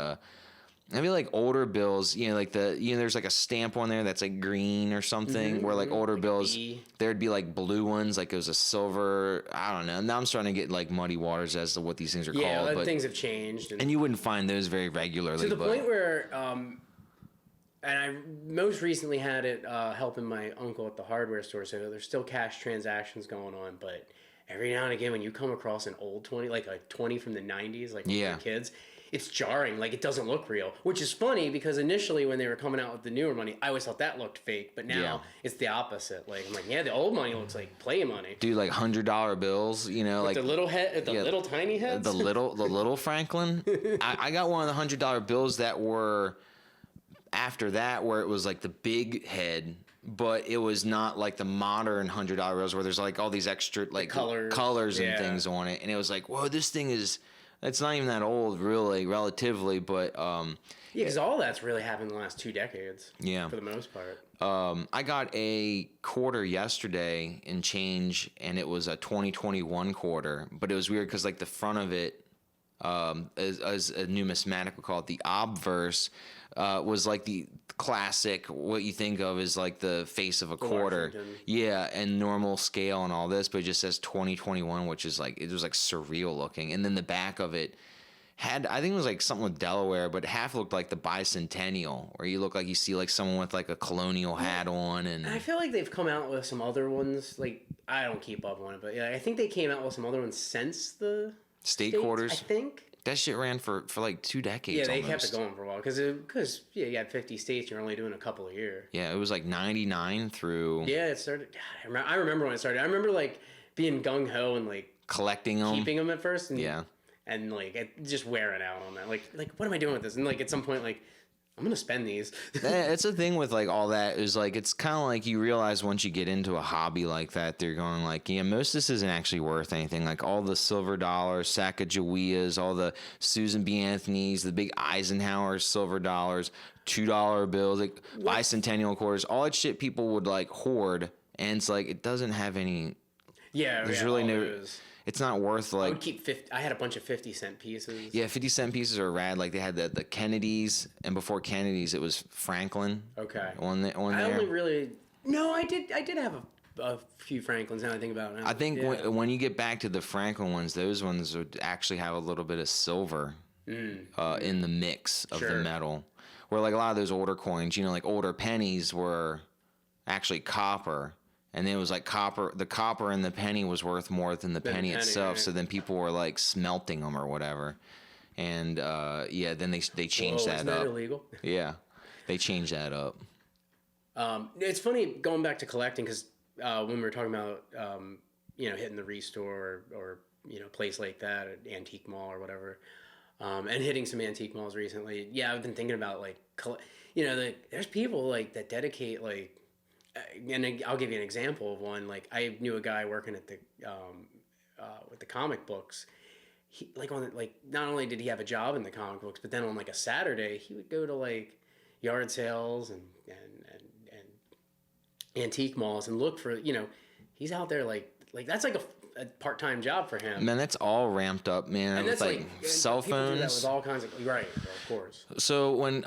maybe like older bills, like there's like a stamp on there that's like green or something, where like older bills, there'd be like blue ones, like it was a silver, I don't know. Now I'm starting to get like muddy waters as to what these things are called. Yeah, but things have changed. And you wouldn't find those very regularly. To the point where, and I most recently had it helping my uncle at the hardware store, so there's still cash transactions going on, but every now and again when you come across an old 20, like a 20 from the 90s, like when we were kids, it's jarring. Like, it doesn't look real, which is funny because initially when they were coming out with the newer money, I always thought that looked fake, but now it's the opposite. Like, I'm like, the old money looks like play money. Dude, like $100 bills, with like the little head, little tiny heads, the little Franklin. I got one of the $100 bills that were after that, where it was like the big head, but it was not like the modern $100 bills where there's like all these extra like colors and things on it, and it was like, whoa, this thing is. It's not even that old, really, relatively, but yeah, because all that's really happened in the last 2 decades. Yeah, for the most part. I got a quarter yesterday in change, and it was a 2021 quarter, but it was weird because like the front of it, as a numismatic would call it, the obverse, was like the classic, what you think of as like the face of a quarter. Washington. Yeah, and normal scale and all this, but it just says 2021, which is like, it was like surreal looking. And then the back of it had, I think it was like something with Delaware, but half looked like the bicentennial, where you look like you see like someone with like a colonial hat on. And I feel like they've come out with some other ones. Like, I don't keep up on it, but yeah, I think they came out with some other ones since the state quarters. I think. That shit ran for like 2 decades. Yeah, they almost. kept it going for a while because yeah, you had 50 states. You're only doing a couple a year. Yeah, it was like 99 through. Yeah, it started. God, I remember when it started. I remember like being gung ho and like collecting them, keeping them at first. And, yeah, and like just wearing out on that. Like what am I doing with this? And like at some point, like I'm gonna spend these. It's the thing with like all that is like it's kind of like you realize once you get into a hobby like that, they're going like, yeah, most of this isn't actually worth anything. Like all the silver dollars, Sacagaweas, all the Susan B. Anthony's, the big Eisenhower silver dollars, $2 bills, like bicentennial quarters, all that shit people would like hoard, and it's like it doesn't have any. Yeah, there's really no. It's not worth like. I would keep 50. I had a bunch of 50-cent pieces. Yeah, 50-cent pieces are rad. Like they had the Kennedys, and before Kennedys, it was Franklin. Okay. On there. I only really. No, I did have a few Franklins. Now I think about it. I think when you get back to the Franklin ones, those ones would actually have a little bit of silver in the mix of the metal. Where like a lot of those older coins, like older pennies were actually copper. And then it was like copper. The copper in the penny was worth more than the penny itself. Right. So then people were like smelting them or whatever. And then they changed that isn't up. That illegal? Yeah, they changed that up. It's funny going back to collecting because when we were talking about hitting the Restore or place like that, an antique mall or whatever, and hitting some antique malls recently. Yeah, I've been thinking about like there's people like that dedicate like. And I'll give you an example of one. Like I knew a guy working at the with the comic books. He not only did he have a job in the comic books, but then on like a Saturday he would go to like yard sales and antique malls and look for he's out there like that's like a part-time job for him. Man, that's all ramped up, man. And that's like cell phones. Do that with all kinds of right, of course. So when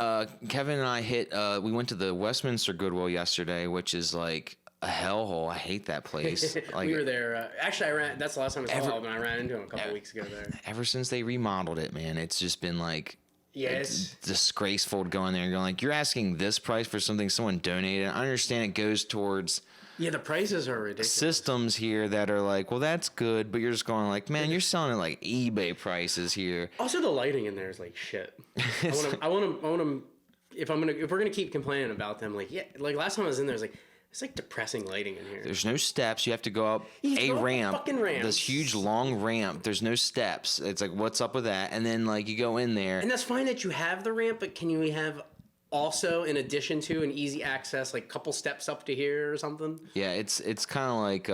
Kevin and I we went to the Westminster Goodwill yesterday, which is like a hellhole. I hate that place. Like, we were there. Actually, that's the last time I saw him, and I ran into him a couple weeks ago there. Ever since they remodeled it, man, it's just been like. Yeah, it's disgraceful to go in there and go like, you're asking this price for something someone donated. I understand it goes towards. Yeah, the prices are ridiculous. Systems here that are like, well, that's good, but you're just going like, man, you're selling at like eBay prices here. Also, the lighting in there is like shit. I want them. If we're gonna keep complaining about them, like last time I was in there, it's like depressing lighting in here. There's no steps. You have to go up a ramp. Fucking ramp. This huge long ramp. There's no steps. It's like, what's up with that? And then like you go in there, and that's fine that you have the ramp, but can you have also, in addition to an easy access, like couple steps up to here or something? Yeah, it's kind of like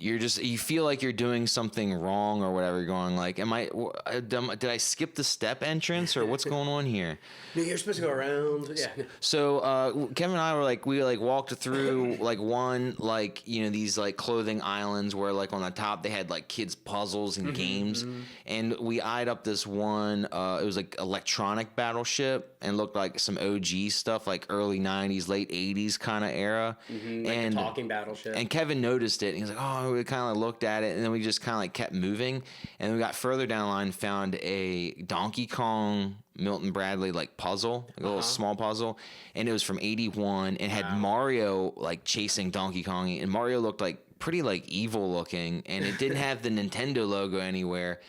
you feel like you're doing something wrong or whatever. You're going like, did I skip the step entrance or what's going on here? No, you're supposed to go around. Yeah. So Kevin and I were like, we like walked through like one like these like clothing islands where like on the top they had like kids puzzles and games, and we eyed up this one. It was like electronic battleship and looked like some OG stuff, like early '90s, late '80s kind of era. Like and the talking battleship. And Kevin noticed it, and he was like, oh. We kind of looked at it, and then we just kind of like kept moving, and we got further down the line and found a Donkey Kong Milton Bradley like puzzle, like a little small puzzle, and it was from '81 and had Mario like chasing Donkey Kong, and Mario looked like pretty like evil looking, and it didn't have the Nintendo logo anywhere.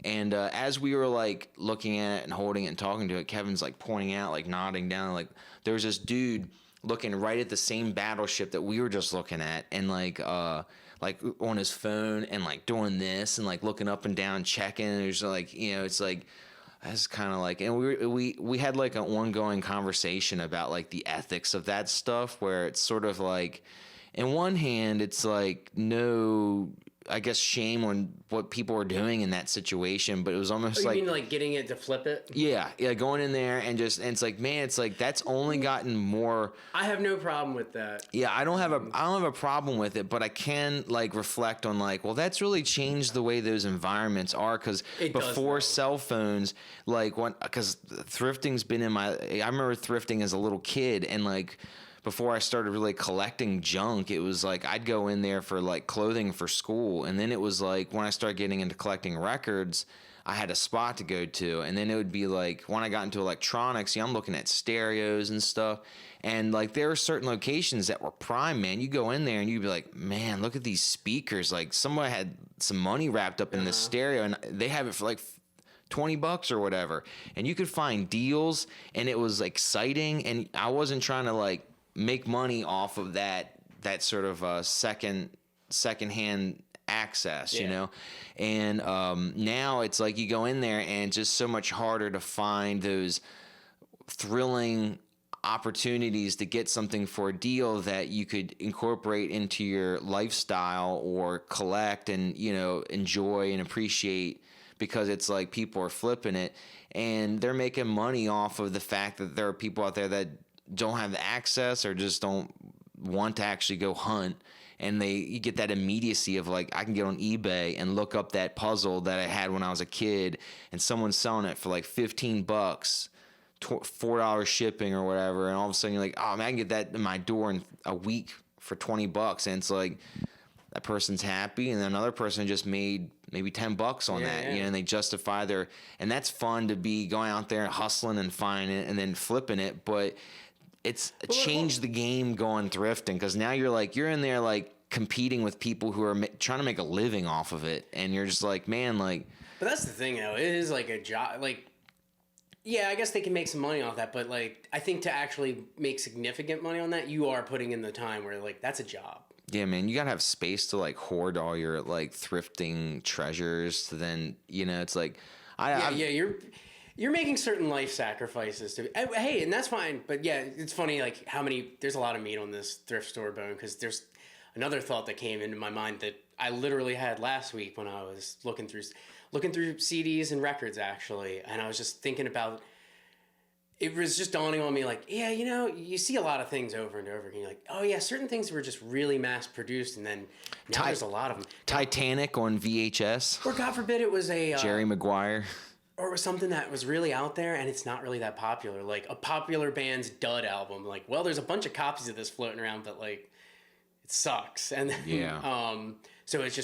And as we were like looking at it and holding it and talking to it, Kevin's like pointing out, like nodding down, like there was this dude looking right at the same battleship that we were just looking at, and like on his phone and like doing this and like looking up and down checking, and there's like it's like that's kind of like, and we had like an ongoing conversation about like the ethics of that stuff, where it's sort of like, in one hand, it's like no, I guess, shame on what people are doing in that situation, but it was almost Oh, you like, mean like getting it to flip it? yeah, going in there and just, and it's like, man, it's like that's only gotten more. I have no problem with that. Yeah, I don't have a problem with it, but I can like reflect on like, well, that's really changed the way those environments are, because It does, before though. cell phones, like because thrifting's been in my. I remember thrifting as a little kid, and like before I started really collecting junk, it was like I'd go in there for like clothing for school, and then it was like when I started getting into collecting records, I had a spot to go to, and then it would be like when I got into electronics, I'm looking at stereos and stuff, and like there are certain locations that were prime, man. You go in there and you'd be like, man, look at these speakers. Like someone had some money wrapped up in this stereo, and they have it for like $20 or whatever, and you could find deals, and it was exciting, and I wasn't trying to like make money off of that sort of secondhand access, you know. And now it's like you go in there and it's just so much harder to find those thrilling opportunities to get something for a deal that you could incorporate into your lifestyle or collect and, you know, enjoy and appreciate, because it's like people are flipping it and they're making money off of the fact that there are people out there that don't have the access or just don't want to actually go hunt, and you get that immediacy of like, I can get on eBay and look up that puzzle that I had when I was a kid, and someone's selling it for like $15, $4 shipping or whatever, and all of a sudden you're like, oh man, I can get that in my door in a week for $20, and it's like that person's happy, and another person just made maybe $10 on that, you know, and they justify and that's fun to be going out there and hustling and finding it and then flipping it, but it's changed the game going thrifting, because now you're in there like competing with people who are trying to make a living off of it, and you're just like, man, like. But that's the thing, though. It is like a job. Like, yeah, I guess they can make some money off that, but like, I think to actually make significant money on that, you are putting in the time where like that's a job. Yeah, man, you gotta have space to like hoard all your like thrifting treasures. To then, you know, it's like, You're making certain life sacrifices to. Hey, and that's fine. But yeah, it's funny like there's a lot of meat on this thrift store bone, because there's another thought that came into my mind that I literally had last week when I was looking through CDs and records, actually, and I was just thinking about. It was just dawning on me like, yeah, you know, you see a lot of things over and over again. You're like, oh yeah, certain things were just really mass produced, and then now there's a lot of them. Titanic on VHS. Or God forbid it was a Jerry Maguire. Or it was something that was really out there and it's not really that popular. Like a popular band's dud album. Like, well, there's a bunch of copies of this floating around, but like, it sucks. And then, so it's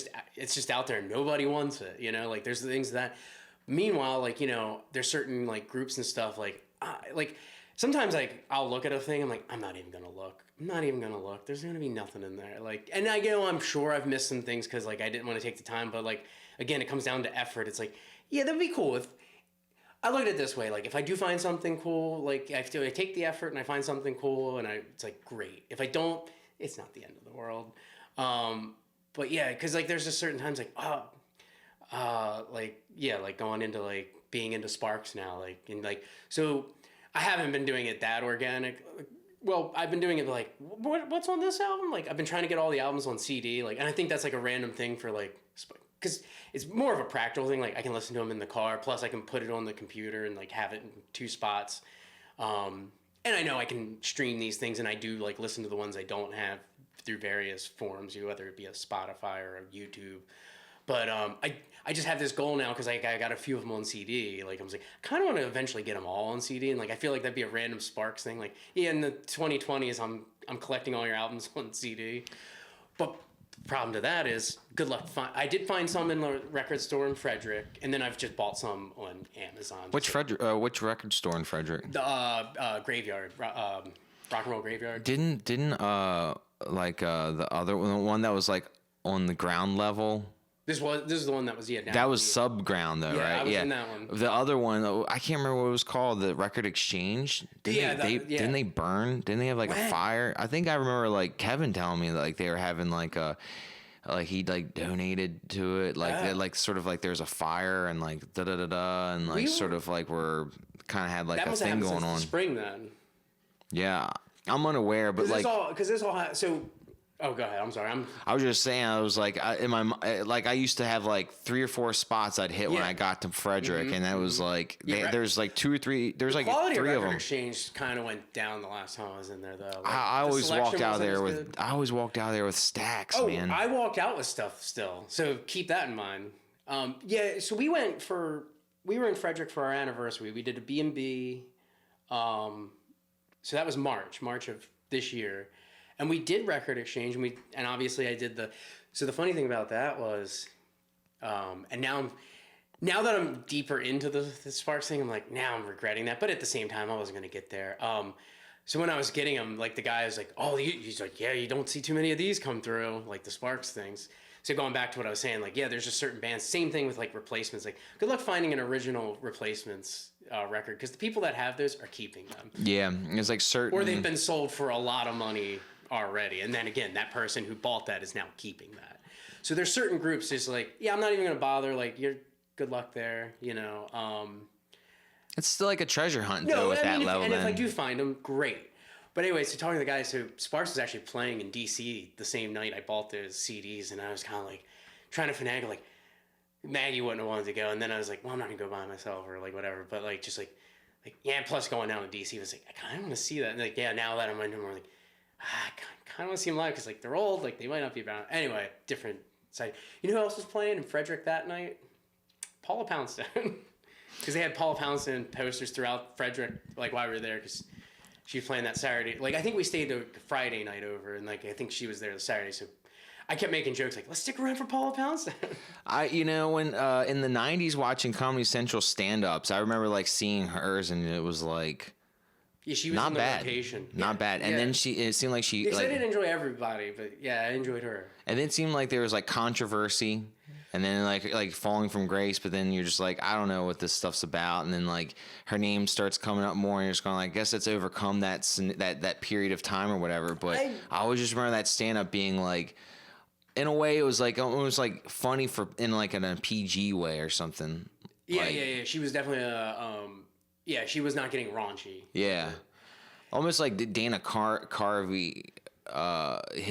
just out there. Nobody wants it, you know? Like, there's things that. Meanwhile, like, you know, there's certain like groups and stuff like sometimes like I'll look at a thing. I'm like, I'm not even gonna look. There's gonna be nothing in there. Like, and I'm sure I've missed some things because like I didn't want to take the time. But like, again, it comes down to effort. It's like, yeah, that'd be cool if. I look at it this way, like if I do find something cool, like I take the effort and I find something cool, and it's like great. If I don't, it's not the end of the world. But yeah, because like there's just certain times like like going into like being into Sparks now, like and like so I haven't been doing it that organic. Well, I've been doing it like what's on this album? Like I've been trying to get all the albums on CD, like, and I think that's like a random thing for like. Because it's more of a practical thing. Like I can listen to them in the car. Plus, I can put it on the computer and like have it in 2 spots. And I know I can stream these things, and I do like listen to the ones I don't have through various forms, whether it be a Spotify or a YouTube. But I just have this goal now because I got a few of them on CD. Like I was like, I kind of want to eventually get them all on CD, and like I feel like that'd be a random Sparks thing. Like in the 2020s, I'm collecting all your albums on CD, but. Problem to that is good luck. I did find some in the record store in Frederick, and then I've just bought some on Amazon. Which record store in Frederick? The Graveyard, Rock and Roll Graveyard. Didn't like the other one that was like on the ground level? This is the one that was down. That was subground though, right? I was in that one. The other one, I can't remember what it was called. The Record Exchange. Didn't they burn? Didn't they have like a fire? I think I remember like Kevin telling me like they were having like a like he like donated to it, like like sort of like there's a fire and like da da da da, and like sort of like we're kind of had like that a must thing have happened going since on. the spring then. Yeah, I'm unaware, but like Because this all so. Oh, go ahead. I'm sorry. I was just saying, I was like, I used to have like 3 or 4 spots I'd hit when Yeah. I got to Frederick, and that was like, Yeah, there's like 2 or 3, there's like Quality 3 of record them. exchange kind of went down the last time I was in there, though. Like, I the always walked selection out wasn't there as with, good. I always walked out there with stacks, Oh, man. I walked out with stuff still, so keep that in mind. Yeah, so we were in Frederick for our anniversary. We did a B&B. So that was March of this year. And we did record exchange, and obviously I did so the funny thing about that was, and now that I'm deeper into the Sparks thing, I'm like, now I'm regretting that. But at the same time, I wasn't going to get there. So when I was getting them, like the guy was like, oh, he's like, yeah, you don't see too many of these come through, like the Sparks things. So going back to what I was saying, like, yeah, there's just certain bands, same thing with like replacements. Like, good luck finding an original replacements record, because the people that have those are keeping them. Yeah, it's like certain. Or they've been sold for a lot of money already, and then again, that person who bought that is now keeping that. So there's certain groups just like, yeah, I'm not even gonna bother, like, you're good luck there, you know. It's still like a treasure hunt though at that level. If I do find them, great. But anyway, so talking to the guy, so Sparks was actually playing in DC the same night I bought those CDs, and I was kind of like trying to finagle, like, Maggie wouldn't have wanted to go, and then I was like, well, I'm not gonna go by myself or like whatever, but like just like yeah, plus going down to DC was like, I kind of want to see that, and like, yeah, now that I'm into more, like, I kind of want to see them live, because like they're old, like they might not be around. Anyway, different side. You know who else was playing in Frederick that night? Paula Poundstone. Because they had Paula Poundstone posters throughout Frederick, like while we were there, because she was playing that Saturday. Like, I think we stayed the Friday night over, and like I think she was there the Saturday, so I kept making jokes like, let's stick around for Paula Poundstone. When in the 90s watching Comedy Central stand-ups, I remember like seeing hers, and it was like, yeah, she was not in the bad. rotation. Not bad. And then it seemed like she, because like, I didn't enjoy everybody, but yeah, I enjoyed her. and then it seemed like there was like controversy, and then like falling from grace, but then you're just like, I don't know what this stuff's about, and then like her name starts coming up more, and you're just going like, I guess it's overcome that period of time or whatever. But I always just remember that stand-up being like, in a way, it was like almost like funny in a PG way or something. Yeah, like, yeah. She was definitely she was not getting raunchy. Yeah, almost like Dana Carvey. Like,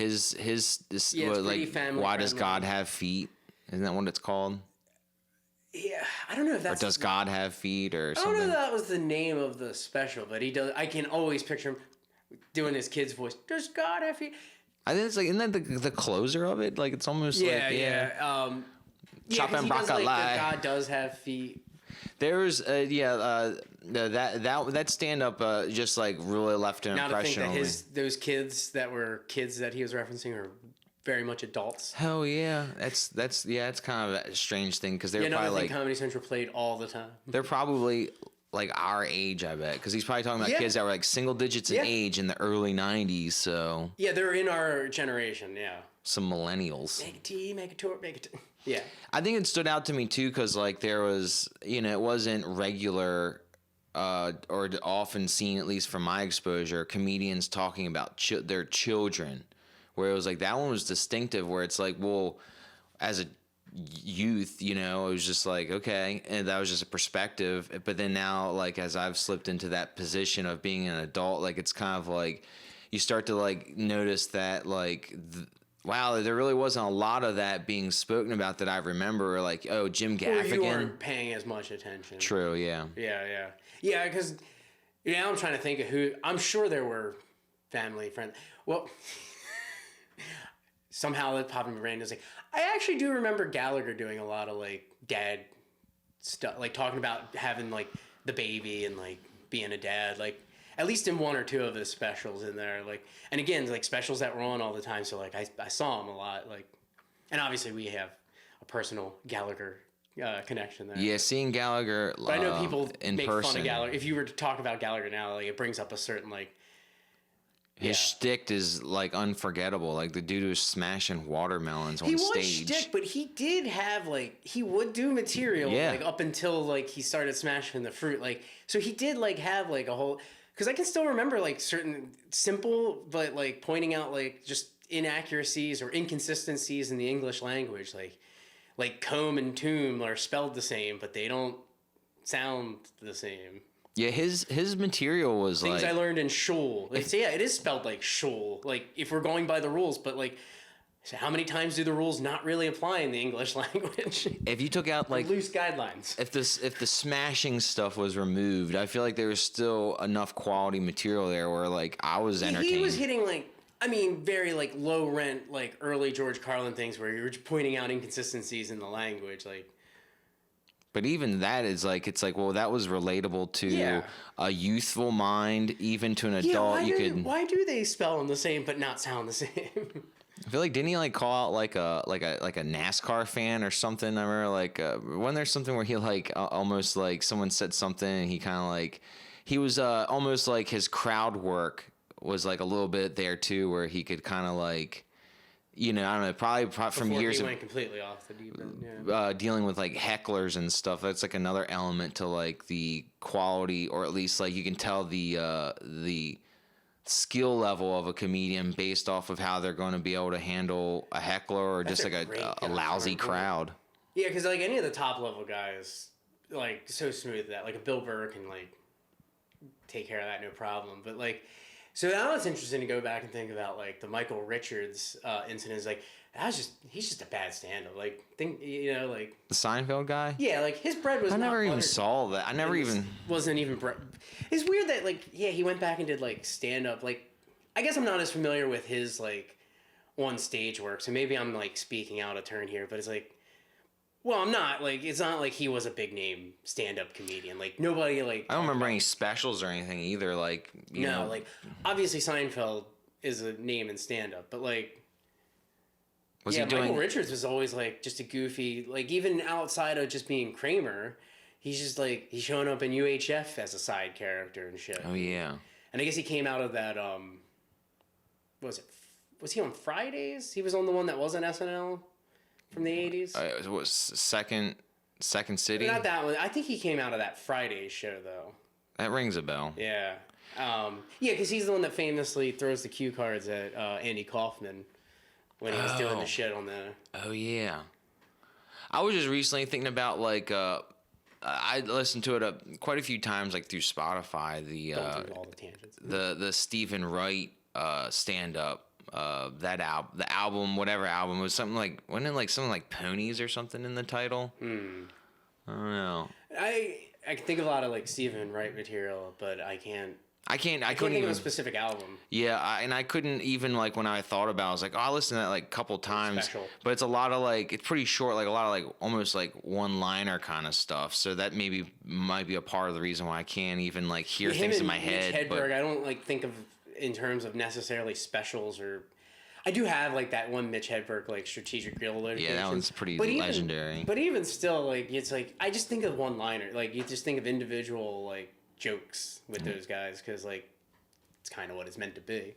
why does God have feet? Isn't that what it's called? Yeah, I don't know if that's. Or does God have feet or something? I don't know if that was the name of the special, but he does. I can always picture him doing his kid's voice. Does God have feet? I think it's like, isn't that the closer of it? Like, it's almost yeah, like, yeah. Chop and broccoli. Like, God does have feet. There's that stand up just like really left an impression on me. Now to think that those kids that were kids that he was referencing are very much adults. Hell yeah, it's kind of a strange thing, because they're probably like Comedy Central played all the time. They're probably like our age, I bet, because he's probably talking about kids that were like single digits in age in the early 90s. So yeah, they're in our generation. Yeah, some millennials. Make a tea, make a tour, make a tea. Yeah, I think it stood out to me too, because like there was, it wasn't regular or often seen, at least from my exposure, comedians talking about their children, where it was like that one was distinctive, where it's like, well, as a youth, it was just like, okay, and that was just a perspective. But then now, like, as I've slipped into that position of being an adult, like, it's kind of like you start to like notice that like wow, there really wasn't a lot of that being spoken about that I remember. Like, oh, Jim Gaffigan. Or you weren't paying as much attention. True, yeah. Yeah, because now I'm trying to think of who. I'm sure there were family, friends. Well, somehow that popped in my brain. Is like, I actually do remember Gallagher doing a lot of like dad stuff, like talking about having like the baby and like being a dad, like at least in one or two of his specials in there. Like, and again, like specials that were on all the time. So like I saw him a lot. Like, and obviously we have a personal Gallagher connection there. Yeah, seeing Gallagher. But I know people in make person. fun of Gallagher. If you were to talk about Gallagher now, like it brings up a certain like. His shtick is like unforgettable. Like the dude was smashing watermelons on stage. He was shtick, but he did have like he would do material like up until like he started smashing the fruit. Like so he did like have like a whole. Because I can still remember like certain simple but like pointing out like just inaccuracies or inconsistencies in the English language, like comb and tomb are spelled the same, but they don't sound the same. Yeah, his material was Things like I learned in shul. Like, so yeah, it is spelled like shul. Like if we're going by the rules, but like, so how many times do the rules not really apply in the English language? if you took out like Loose guidelines. if the smashing stuff was removed, I feel like there was still enough quality material there where like I was entertained. He was hitting like, I mean, very like low rent, like early George Carlin things where you're just pointing out inconsistencies in the language, like. But even that is like, it's like, well, that was relatable to a youthful mind, even to an adult. Why do they spell them the same but not sound the same? I feel like, didn't he like call out like a NASCAR fan or something? I remember like when there's something where he like almost like someone said something and he kind of like he was almost like his crowd work was like a little bit there too, where he could kind of like. I don't know, probably from years of went completely off the deep end, dealing with like hecklers and stuff. That's like another element to like the quality, or at least like you can tell the skill level of a comedian based off of how they're going to be able to handle a heckler or just like a lousy crowd. Yeah, because like any of the top level guys, like so smooth at that, like a Bill Burr can like take care of that no problem, but like. So now it's interesting to go back and think about like the Michael Richards incident. Is like he's just a bad stand-up. Like like the Seinfeld guy. Yeah, like his bread was. I never even buttered. saw that. I never even wasn't even. It's weird that like he went back and did like stand-up. Like I guess I'm not as familiar with his like on stage work, so maybe I'm like speaking out of turn here. But it's like. Well, I'm not like it's not like he was a big name stand-up comedian. Like nobody like. I don't remember any specials or anything either. Like you know. Like obviously Seinfeld is a name in stand-up, but like. Was he doing? Michael Richards was always like just a goofy, like even outside of just being Kramer, he's just like he's showing up in UHF as a side character and shit. Oh yeah. And I guess he came out of that. Was he on Fridays? He was on the one that wasn't SNL. From the 80s? It was Second City? Not that one. I think he came out of that Fridays show, though. That rings a bell. Yeah. Because he's the one that famously throws the cue cards at Andy Kaufman when he was doing the shit on the... Oh, yeah. I was just recently thinking about, like... I listened to it quite a few times, like, through Spotify. Don't do all the tangents. The Stephen Wright stand-up. The album, whatever album, was something like, wasn't it like something like Ponies or something in the title? I don't know. I can think of a lot of like Stephen Wright material, but I couldn't think even of a specific album. Yeah, I couldn't even like when I thought about it, I was like, oh, I listened to that like a couple times. Special. But it's a lot of like, it's pretty short, like a lot of like almost like one-liner kind of stuff. So that might be a part of the reason why I can't even like hear things in my head. Mitch Hedberg, I don't like think of in terms of necessarily specials or I do have like that one Mitch Hedberg like strategic real litigation. Yeah, that one's pretty legendary. But even still, like it's like I just think of one liner. Like you just think of individual like jokes with those guys because like it's kind of what it's meant to be.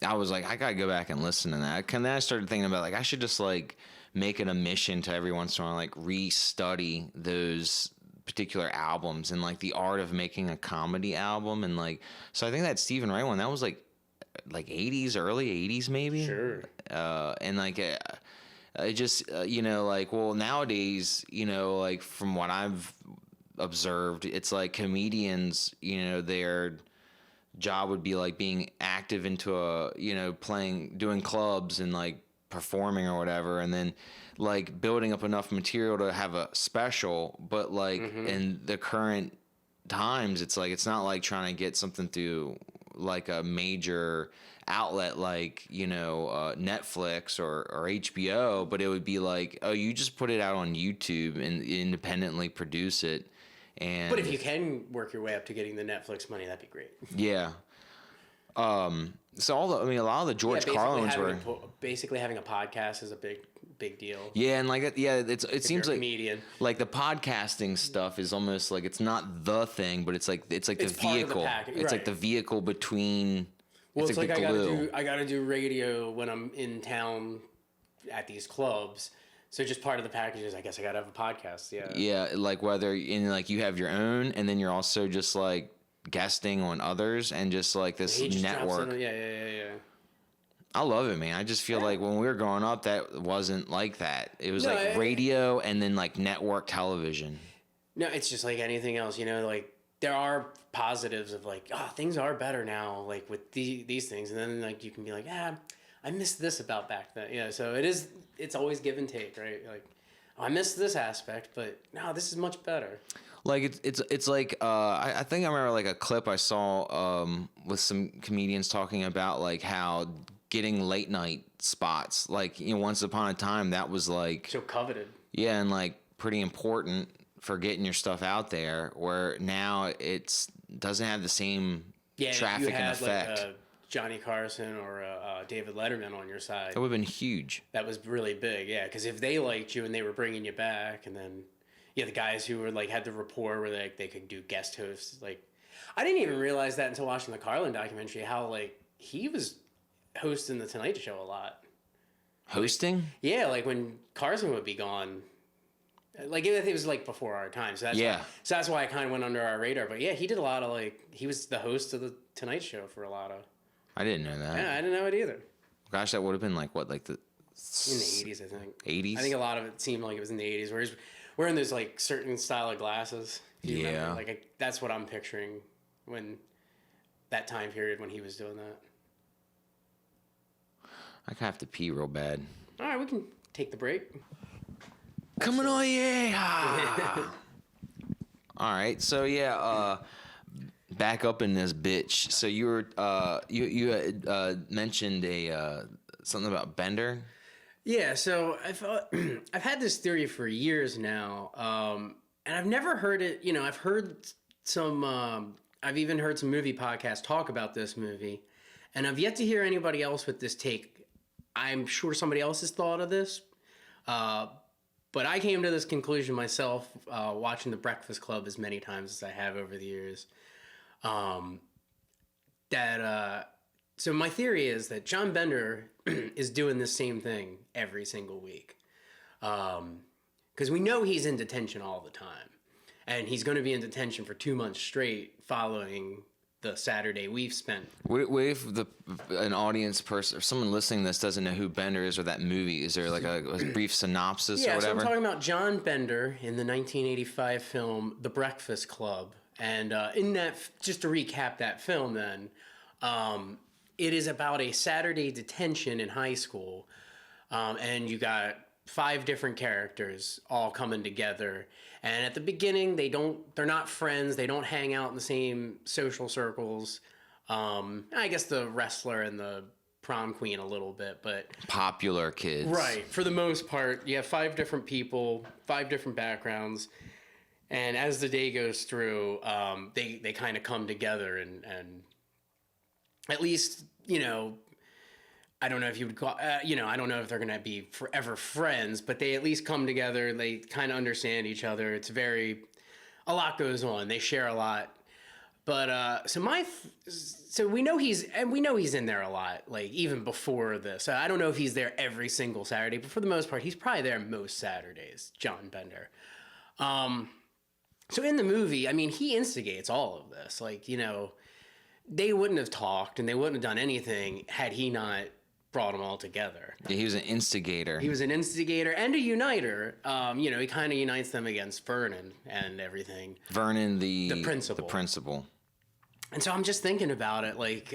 I was like, I gotta go back and listen to that. And then I started thinking about like I should just like make it a mission to every once in a while like re-study those particular albums and like the art of making a comedy album and like so I think that Stephen Wright one that was like 80s, early 80s maybe. Sure. And like it just like well nowadays like from what I've observed it's like comedians their job would be like being active into a doing clubs and like performing or whatever and then like building up enough material to have a special but like in the current times it's like it's not like trying to get something through like a major outlet like Netflix or HBO but it would be like oh you just put it out on YouTube and independently produce it and but if you can work your way up to getting the Netflix money that'd be great. Yeah. So a lot of the George Carlin ones were basically having a podcast is a big deal. Yeah, and like it seems like comedian. Like the podcasting stuff is almost like it's not the thing, but it's like the vehicle. It's like the vehicle between. Well, it's like I gotta do radio when I'm in town at these clubs. So just part of the package is I guess I gotta have a podcast. Yeah. Yeah, like whether in like you have your own, and then you're also just like guesting on others, and just like this network. Yeah. I love it, man. I just feel like when we were growing up, that wasn't like that. It was No, like radio and then like network television. No, it's just like anything else, like there are positives of like, oh, things are better now, like with these things. And then like you can be like, I missed this about back then. So it's always give and take, right? Like, oh, I missed this aspect, but no, this is much better. Like it's like I think I remember like a clip I saw with some comedians talking about like how getting late night spots, like once upon a time that was like So coveted. Yeah, and like pretty important for getting your stuff out there. Where now it's doesn't have the same traffic if you had, and effect. Like, Johnny Carson or David Letterman on your side. That would have been huge. That was really big, yeah. Because if they liked you and they were bringing you back, and then the guys who were like had the rapport where they could do guest hosts. Like, I didn't even realize that until watching the Carlin documentary. How like he was hosting the Tonight Show a lot. Hosting? Like, yeah, like when Carson would be gone. Like it was like before our time, so that's why I kind of went under our radar. But yeah, he did a lot of like he was the host of the Tonight Show for a lot of. I didn't know that. Yeah, I didn't know it either. Gosh, that would have been like what, like the in the 80s, I think. 80s? I think a lot of it seemed like it was in the 80s, where he's wearing those like certain style of glasses. Yeah. Like that's what I'm picturing when that time period when he was doing that. I have to pee real bad. All right, we can take the break. Coming on, yeah. All right, so back up in this bitch. So you were you had mentioned something about Bender. Yeah, so I've had this theory for years now, and I've never heard it. I've heard some. I've even heard some movie podcasts talk about this movie, and I've yet to hear anybody else with this take. I'm sure somebody else has thought of this, but I came to this conclusion myself watching The Breakfast Club as many times as I have over the years. So my theory is that John Bender is doing the same thing every single week. Because we know he's in detention all the time. And he's going to be in detention for 2 months straight following the Saturday we've spent. What if an audience person or someone listening to this doesn't know who Bender is or that movie? Is there like a brief synopsis or whatever? Yeah, so I'm talking about John Bender in the 1985 film The Breakfast Club. And in that, just to recap that film then, it is about a Saturday detention in high school. And you got 5 different characters all coming together. And at the beginning, they're not friends. They don't hang out in the same social circles. I guess the wrestler and the prom queen a little bit, but popular kids. Right. For the most part, you have 5 different people, 5 different backgrounds. And as the day goes through, they kind of come together and at least, I don't know if you would call, I don't know if they're going to be forever friends, but they at least come together. They kind of understand each other. A lot goes on. They share a lot. But, so we know he's in there a lot, like even before this. I don't know if he's there every single Saturday, but for the most part, he's probably there most Saturdays, John Bender. So in the movie, I mean, he instigates all of this. Like, they wouldn't have talked and they wouldn't have done anything had he not brought them all together. Yeah, he was an instigator. He was an instigator and a uniter. He kind of unites them against Vernon and everything. Vernon, the principal. The principal. And so I'm just thinking about it, like,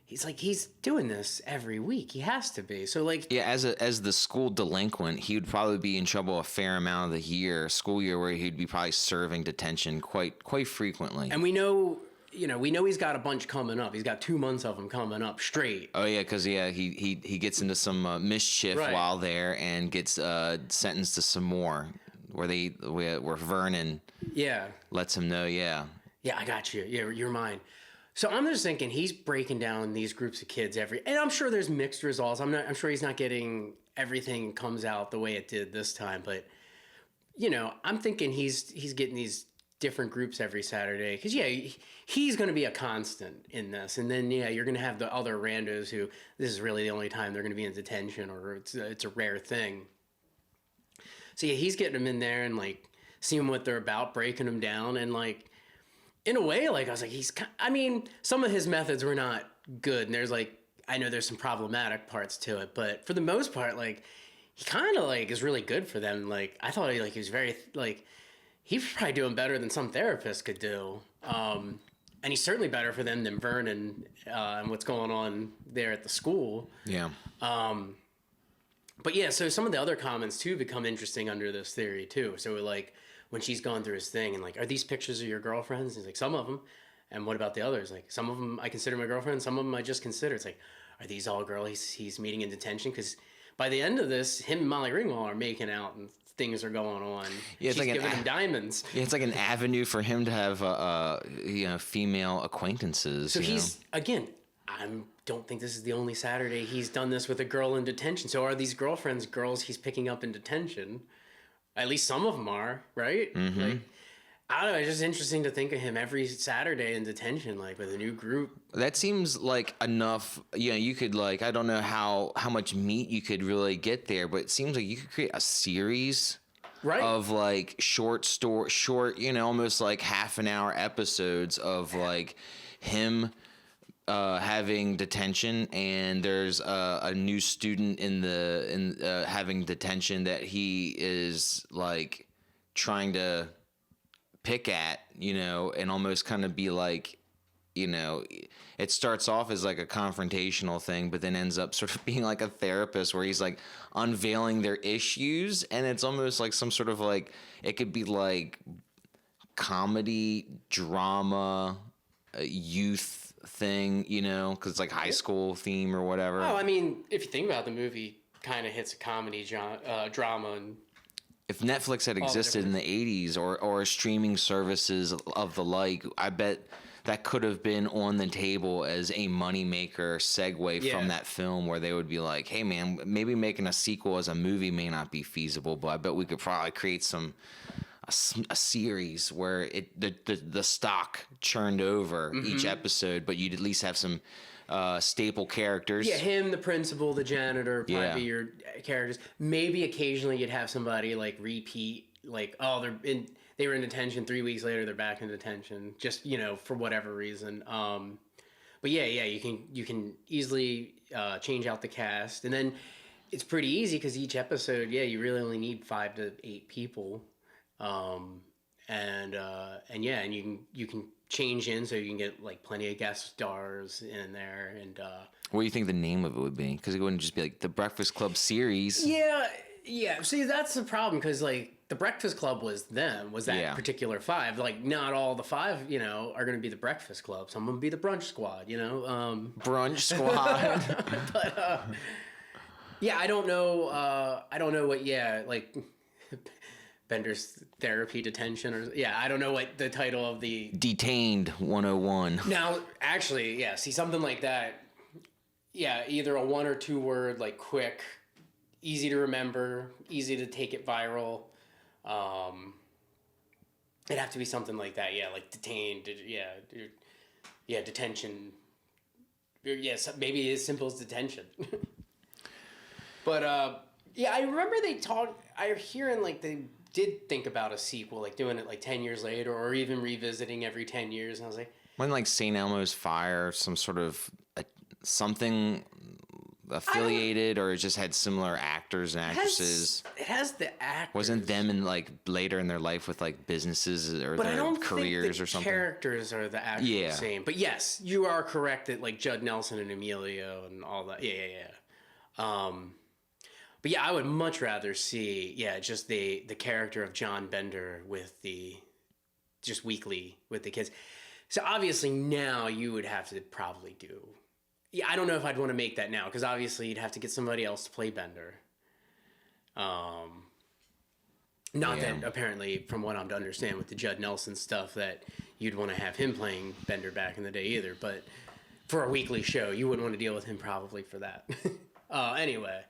he's doing this every week. He has to be. So like, yeah, as the school delinquent, he would probably be in trouble a fair amount of the school year, where he'd be probably serving detention quite frequently. And we know he's got a bunch coming up. He's got 2 months of them coming up straight. Oh yeah, because he gets into some mischief while there and gets sentenced to some more, where Vernon lets him know. Yeah, I got you. Yeah, you're mine. So I'm just thinking he's breaking down these groups of kids and I'm sure there's mixed results. I'm sure he's not getting everything comes out the way it did this time, but I'm thinking he's getting these different groups every Saturday because he's going to be a constant in this, and then you're going to have the other randos who this is really the only time they're going to be in detention or it's a rare thing. So he's getting them in there and like seeing what they're about, breaking them down, and like. In a way, like I was like, some of his methods were not good. And there's like, I know there's some problematic parts to it, but for the most part, like he kind of like is really good for them. Like I thought he was very like he was probably doing better than some therapists could do. And he's certainly better for them than Vernon and what's going on there at the school. Yeah. But yeah, so some of the other comments too become interesting under this theory too. So like when she's going through his thing and like, are these pictures of your girlfriends? He's like, some of them. And what about the others? Like some of them I consider my girlfriend. Some of them I just consider. It's like, are these all girls he's meeting in detention? Because by the end of this, him and Molly Ringwald are making out and things are going on. Yeah, it's she's like giving him diamonds. Yeah, it's like an avenue for him to have female acquaintances. So he's again. I don't think this is the only Saturday he's done this with a girl in detention. So are these girlfriends girls he's picking up in detention? At least some of them are, right? Mm-hmm. Like, I don't know. It's just interesting to think of him every Saturday in detention, like with a new group. That seems like enough. You could like, I don't know how much meat you could really get there, but it seems like you could create a series, right, of like short, almost like half an hour episodes of like him having detention, and there's a new student in having detention that he is like trying to pick at, and almost kind of be like, it starts off as like a confrontational thing, but then ends up sort of being like a therapist where he's like unveiling their issues, and it's almost like some sort of like, it could be like comedy, drama, youth thing, because it's like high school theme or whatever. Oh, I mean, if you think about it, the movie kind of hits a comedy drama. And if Netflix had existed in the 80s or streaming services of the like, I bet that could have been on the table as a moneymaker segue from that film, where they would be like, hey, man, maybe making a sequel as a movie may not be feasible, but I bet we could probably create a series where the stock churned over each episode, but you'd at least have some staple characters. Yeah, him, the principal, the janitor, probably your characters. Maybe occasionally you'd have somebody like repeat, like, oh, they were in detention 3 weeks later, they're back in detention, just for whatever reason. But yeah, you can easily change out the cast, and then it's pretty easy because each episode, you really only need 5 to 8 people. And you can change in, so you can get like plenty of guest stars in there. And what do you think the name of it would be? Because it wouldn't just be like the Breakfast Club series. Yeah. See, that's the problem, because like the Breakfast Club was that particular 5. Like not all the 5 are going to be the Breakfast Club. Some of them be the Brunch Squad. Brunch Squad. But I don't know. I don't know what. Like. Bender's therapy detention, or I don't know what the title of the Detained 101. Now, actually, see something like that. Either a 1 or 2 word, like quick, easy to remember, easy to take it viral. It'd have to be something like that. Like detained. Detention. Maybe as simple as detention. But I remember I'm hearing like they did think about a sequel, like doing it like 10 years later, or even revisiting every 10 years. And I was like, when like St. Elmo's Fire, some sort of something affiliated, or it just had similar actors and actresses? It has the actors. Wasn't them in like later in their life with like businesses or their careers or something? Characters are the actual same. But yes, you are correct that like Judd Nelson and Emilio and all that. But I would much rather see, just the character of John Bender with just weekly with the kids. So obviously now you would have to probably do, I don't know if I'd want to make that now, because obviously you'd have to get somebody else to play Bender. Not that apparently, from what I'm to understand with the Judd Nelson stuff, that you'd want to have him playing Bender back in the day either. But for a weekly show, you wouldn't want to deal with him probably for that. Anyway.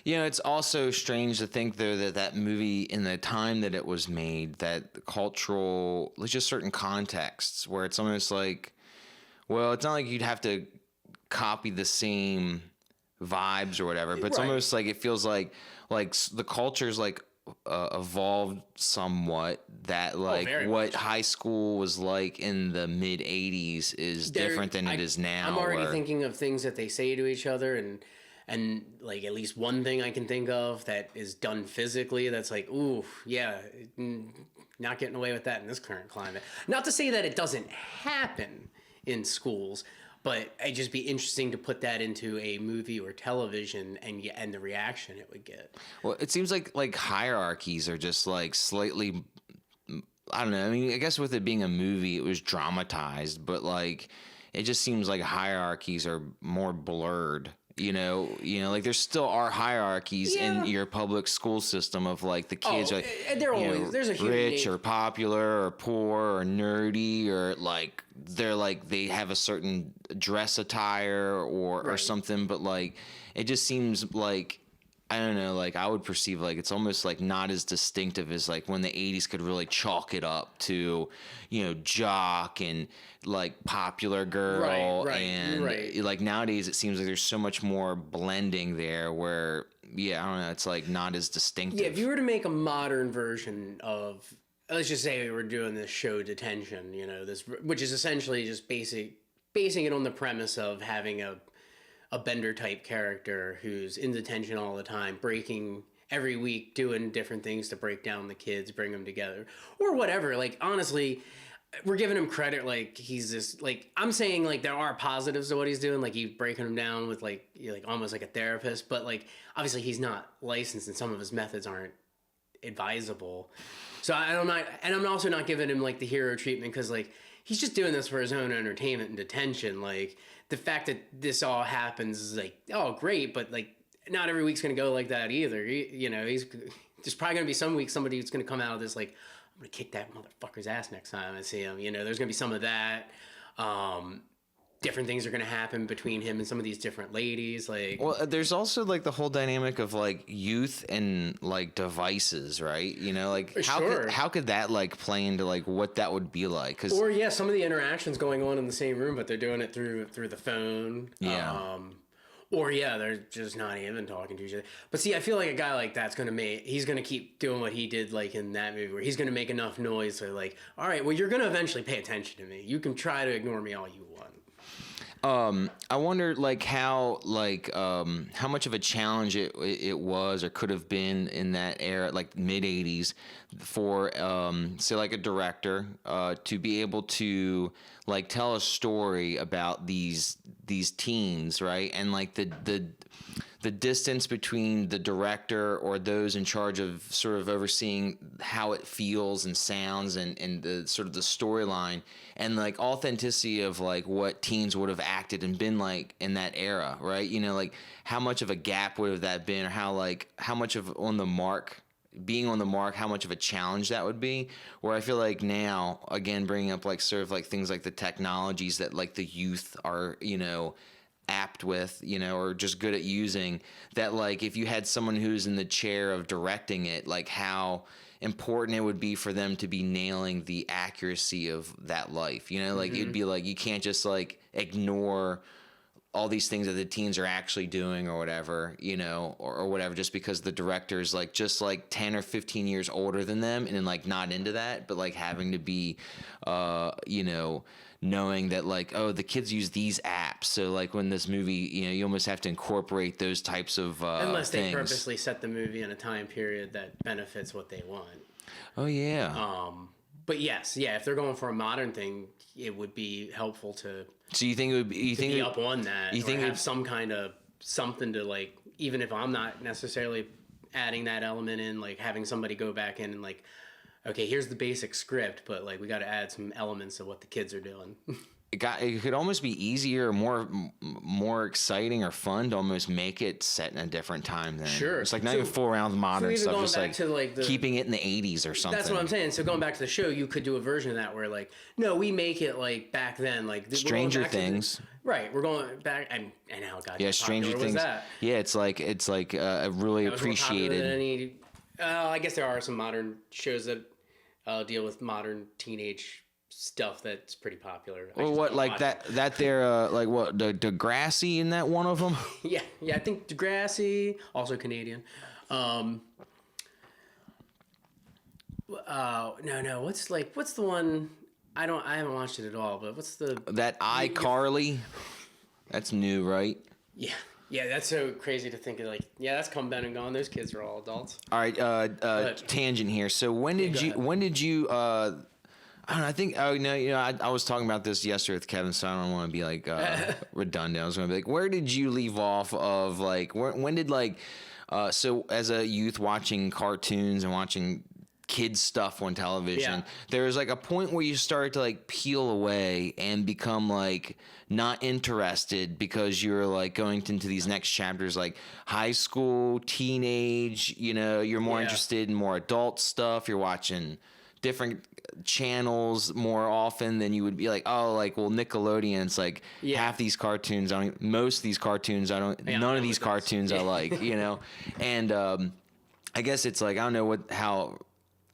It's also strange to think, though, that movie, in the time that it was made, that cultural, just certain contexts where it's almost like, well, it's not like you'd have to copy the same vibes or whatever, but it's almost like it feels like the culture's like evolved somewhat. That like very what much. high school was like in the mid '80s is different than it is now. I'm already thinking of things that they say to each other, and like at least one thing I can think of that is done physically that's like, ooh, yeah, not getting away with that in this current climate. Not to say that it doesn't happen in schools, but it'd just be interesting to put that into a movie or television and the reaction it would get. Well, it seems like hierarchies are just like slightly. I don't know. I mean, I guess with it being a movie, it was dramatized, but like it just seems like hierarchies are more blurred. Like there still are hierarchies Yeah. in your public school system of like the kids are and there always there's a human rich nature. or popular or poor or nerdy or like they're like they have a certain dress attire or Right. something, but like it just seems like I don't know, like I would perceive like it's almost like not as distinctive as like when the 80s could really chalk it up to, jock and like popular girl and right. like nowadays it seems like there's so much more blending there where I don't know, it's like not as distinctive. Yeah, if you were to make a modern version of, let's just say we were doing this show Detention, this, which is essentially just basing it on the premise of having a Bender type character who's in detention all the time, breaking every week, doing different things to break down the kids, bring them together, or whatever. Like, honestly, we're giving him credit. Like, he's just like, I'm saying like there are positives to what he's doing. Like, he's breaking them down with like almost like a therapist, but like obviously he's not licensed and some of his methods aren't advisable. So I'm also not giving him like the hero treatment because like he's just doing this for his own entertainment and detention. Like the fact that this all happens is like, oh great, but like not every week's gonna go like that either. There's probably gonna be some weeks somebody who's gonna come out of this like, I'm gonna kick that motherfucker's ass next time I see him. There's gonna be some of that. Different things are going to happen between him and some of these different ladies. Like, well, there's also like the whole dynamic of like youth and like devices, right? Like how could that like play into like what that would be like? Or some of the interactions going on in the same room, but they're doing it through the phone. Yeah. Or they're just not even talking to each other. But see, I feel like a guy like that's he's gonna keep doing what he did like in that movie, where he's gonna make enough noise so like, all right, well, you're gonna eventually pay attention to me. You can try to ignore me all you want. I wonder like how much of a challenge it was or could have been in that era, like mid 80s, for say like a director to be able to like tell a story about these teens, right? And like the distance between the director or those in charge of sort of overseeing how it feels and sounds and the sort of the storyline and like authenticity of like what teens would have acted and been like in that era, right? Like how much of a gap would have that been, or how much of being on the mark, how much of a challenge that would be. Where I feel like now, again, bringing up like sort of like things like the technologies that like the youth are, apt with, or just good at using, that like if you had someone who's in the chair of directing it, like how important it would be for them to be nailing the accuracy of that life, like it'd be like you can't just like ignore all these things that the teens are actually doing or whatever, or whatever, just because the director's like just like 10 or 15 years older than them and then like not into that, but like having to be, knowing that like, oh, the kids use these apps. So like when this movie, you almost have to incorporate those types of unless they things. purposely set the movie in a time period that benefits what they want. Oh yeah. But yes, if they're going for a modern thing, it would be helpful to. So you think it would be? You think be up on that? You think have some kind of something to like, even if I'm not necessarily adding that element in, like having somebody go back in and like, okay, here's the basic script, but like we got to add some elements of what the kids are doing. It could almost be easier, more exciting or fun to almost make it set in a different time. Then sure, it's like not even full around modern stuff, just like, to like keeping it in the 80s or something. That's what I'm saying. So going back to the show, you could do a version of that where like, no, we make it like back then, like Stranger Things. Right, we're going back and how it got Stranger Things. Was that? Yeah, it's like really appreciated. Than any, I guess there are some modern shows that deal with modern teenage stuff that's pretty popular. Well, what like that there like what the Degrassi in that one of them? Yeah, I think Degrassi, also Canadian. No. What's the one? I haven't watched it at all. But what's the That iCarly. That's new, right? Yeah. Yeah, that's so crazy to think of. Like, yeah, that's come been and gone. Those kids are all adults. All right, tangent here. So when did you? When did you? I don't know. I think. Oh no, I was talking about this yesterday with Kevin, so I don't want to be like redundant. I was going to be like, where did you leave off of? Like, when did like? So as a youth watching cartoons and watching kids stuff on television, there was like a point where you started to like peel away and become like not interested because you're like going into these next chapters like high school, teenage, you're more interested in more adult stuff. You're watching different channels more often than you would be like, oh, like, well, Nickelodeon's like half these cartoons most of these cartoons none of these cartoons I like, and I guess it's like I don't know how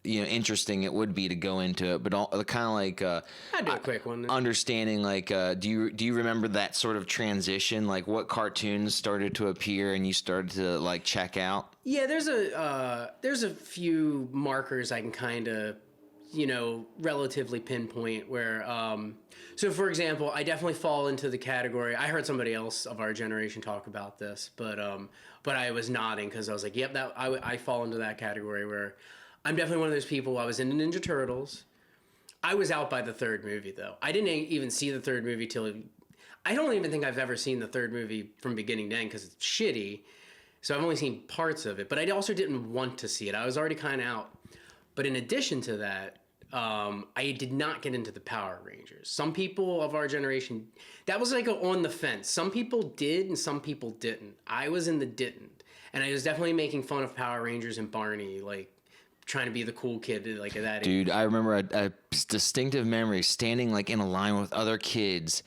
interesting it would be to go into it, but kind of like I'd do a quick one. Understanding like do you remember that sort of transition, like what cartoons started to appear and you started to like check out? Yeah, there's a few markers I can kind of relatively pinpoint where so for example, I definitely fall into the category. I heard somebody else of our generation talk about this, but I was nodding because I was like, yep, that I fall into that category where I'm definitely one of those people. I was into Ninja Turtles. I was out by the third movie, though. I didn't even see the third movie till... I don't even think I've ever seen the third movie from beginning to end because it's shitty. So I've only seen parts of it. But I also didn't want to see it. I was already kind of out. But in addition to that, I did not get into the Power Rangers. Some people of our generation... That was like on the fence. Some people did and some people didn't. I was in the didn't. And I was definitely making fun of Power Rangers and Barney, like... trying to be the cool kid like at that age. Dude, I remember a distinctive memory standing like in a line with other kids,